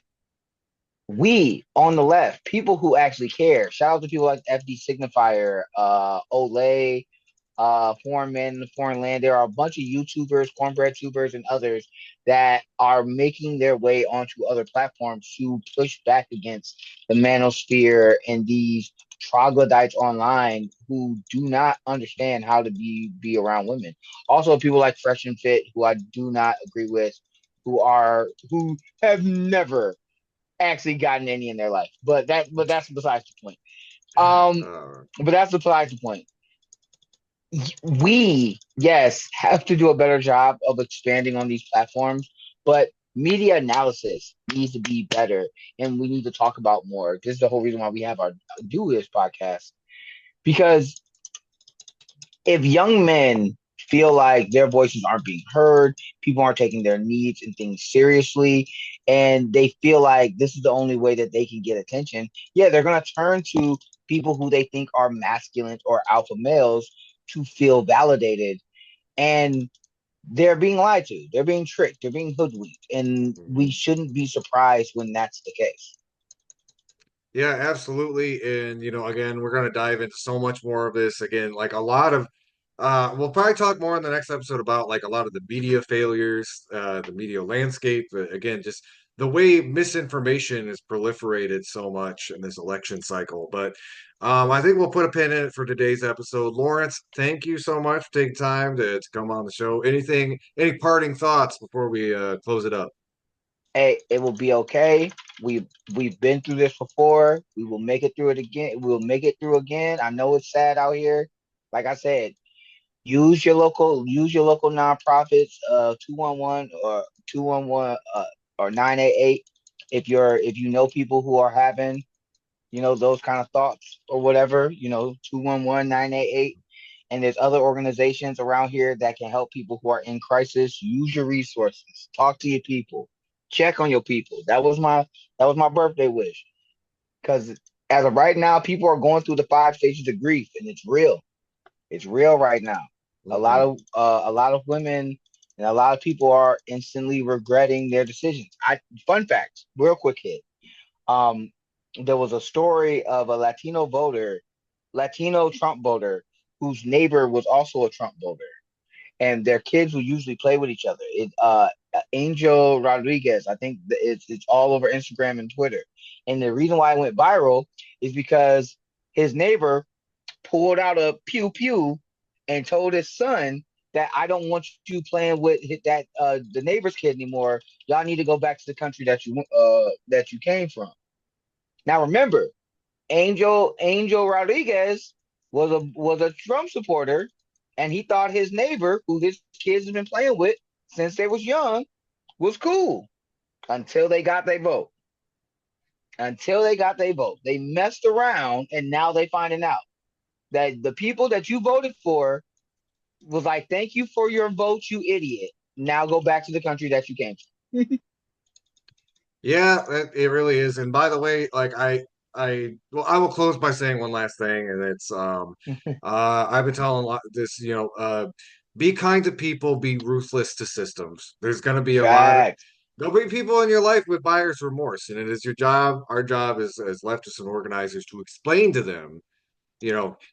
we on the left, people who actually care, shout out to people like FD Signifier, Olay, Foreign Men in the Foreign Land. There are a bunch of YouTubers, cornbread tubers, and others that are making their way onto other platforms to push back against the manosphere and these troglodytes online who do not understand how to be around women. Also, people like Fresh and Fit, who I do not agree with, who have never actually gotten any in their life. That's besides the point. Um, uh, but that's besides the point. We, yes, have to do a better job of expanding on these platforms, but media analysis needs to be better, and we need to talk about more. This is the whole reason why we have our do this podcast, because if young men feel like their voices aren't being heard, people aren't taking their needs and things seriously, and they feel like this is the only way that they can get attention, yeah, they're going to turn to people who they think are masculine or alpha males to feel validated. And they're being lied to, they're being tricked, they're being hoodwinked, and we mhm. shouldn't be surprised when that's the case. Yeah, absolutely. And again, we're going to dive into so much more of this. Again, like a lot of we'll probably talk more in the next episode about like a lot of the media failures, the media landscape. Again, just the way misinformation has proliferated so much in this election cycle. But I think we'll put a pin in it for today's episode. Lawrence, thank you so much for taking time to come on the show. Any parting thoughts before we close it up? Hey, it will be okay. We've been through this before. We will make it through it again. We'll make it through again. I know it's sad out here. Like I said, use your local nonprofits, 211 or 211 or 988. if you know people who are having, those kind of thoughts or whatever, 211-988. And there's other organizations around here that can help people who are in crisis. Use your resources. Talk to your people. Check on your people. That was my birthday wish. Because as of right now, people are going through the 5 stages of grief, and it's real. It's real right now. Hmm. A lot of women and a lot of people are instantly regretting their decisions. Fun fact, real quick hit. Um, there was a story of a Latino Trump voter, whose neighbor was also a Trump voter, and their kids would usually play with each other. Angel Rodriguez, I think it's all over Instagram and Twitter. And the reason why it went viral is because his neighbor pulled out a pew pew and told his son that I don't want you playing with the neighbor's kid anymore. Y'all need to go back to the country that you came from. Now remember, Angel Rodriguez was a Trump supporter, and he thought his neighbor, who his kids have been playing with since they was young, was cool until they got their vote. Until they got their vote, they messed around, and now they finding out that the people that you voted for was like, "Thank you for your vote, you idiot. Now go back to the country that you came from." Yeah, it really is. And by the way, like well, I will close by saying one last thing, and it's I've been telling a lot this, be kind to people, be ruthless to systems. There's going to be a lot of Facts. there'll be people in your life with buyer's remorse, and it is your job, our job as leftists and organizers to explain to them,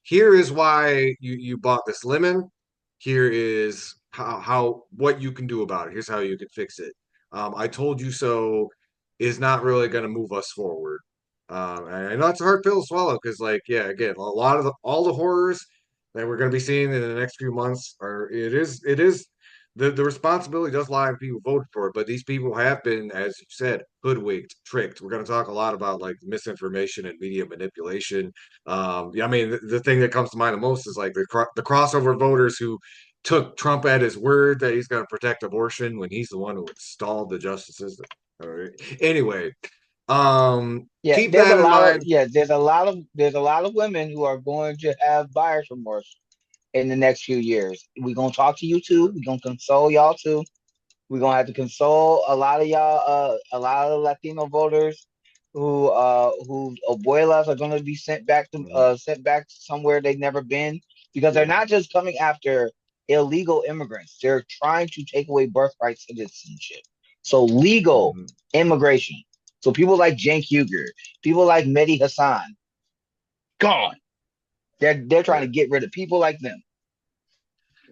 here is why you bought this lemon. Here is how what you can do about it. Here's how you can fix it. I told you so is not really going to move us forward. And I know it's a hard pill to swallow because, like, yeah, again, a lot of all the horrors that we're going to be seeing in the next few months are it is the responsibility does lie on people who voted for it, but these people have been, as you said, hoodwinked, tricked. We're going to talk a lot about like misinformation and media manipulation. Yeah, I mean, the thing that comes to mind the most is like the crossover voters who took Trump at his word that he's going to protect abortion when he's the one who installed the justice system. All right. Anyway, Yeah, keep that in mind. there's a lot of women who are going to have buyer's remorse in the next few years. We're gonna talk to you too. We're gonna console y'all too. We're gonna have to console a lot of y'all, a lot of Latino voters whose abuelas are gonna be sent back somewhere they've never been, because they're Yeah. not just coming after illegal immigrants. They're trying to take away birthright citizenship. So legal Mhm. immigration. So people like Cenk Uygur, people like Mehdi Hassan, gone. They're trying Yeah. to get rid of people like them.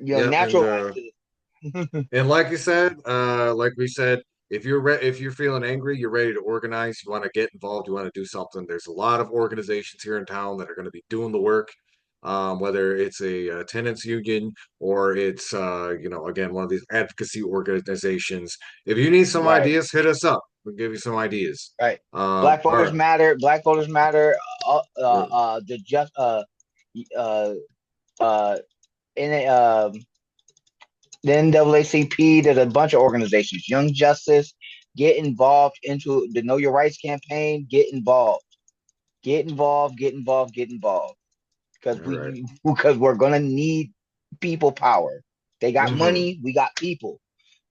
Yeah. And Natural citizens. like you said, like we said, if you're feeling angry, you're ready to organize, you want to get involved, you want to do something. There's a lot of organizations here in town that are going to be doing the work. Whether it's a tenants union or it's again one of these advocacy organizations. If you need some Right, ideas, hit us up. We'll give you some ideas. right. Black All voters right. matter. Black voters matter. Yeah. The just uh uh in the NAACP. There's a bunch of organizations. Young Justice. Get involved into the Know Your Rights campaign. Get involved. Get involved. Get involved. Get involved. All Because right. we're gonna need people power. They got Mm-hmm. money. We got people.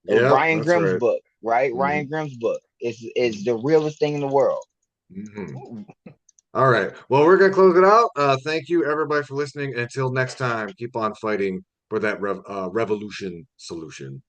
Yep, Ryan that's Grimm's right. book, right? Mm-hmm. Ryan Grimm's book is the realest thing in the world. Mm-hmm. All right. Well, we're going to close it out. Thank you, everybody, for listening. Until next time, keep on fighting for that revolution solution.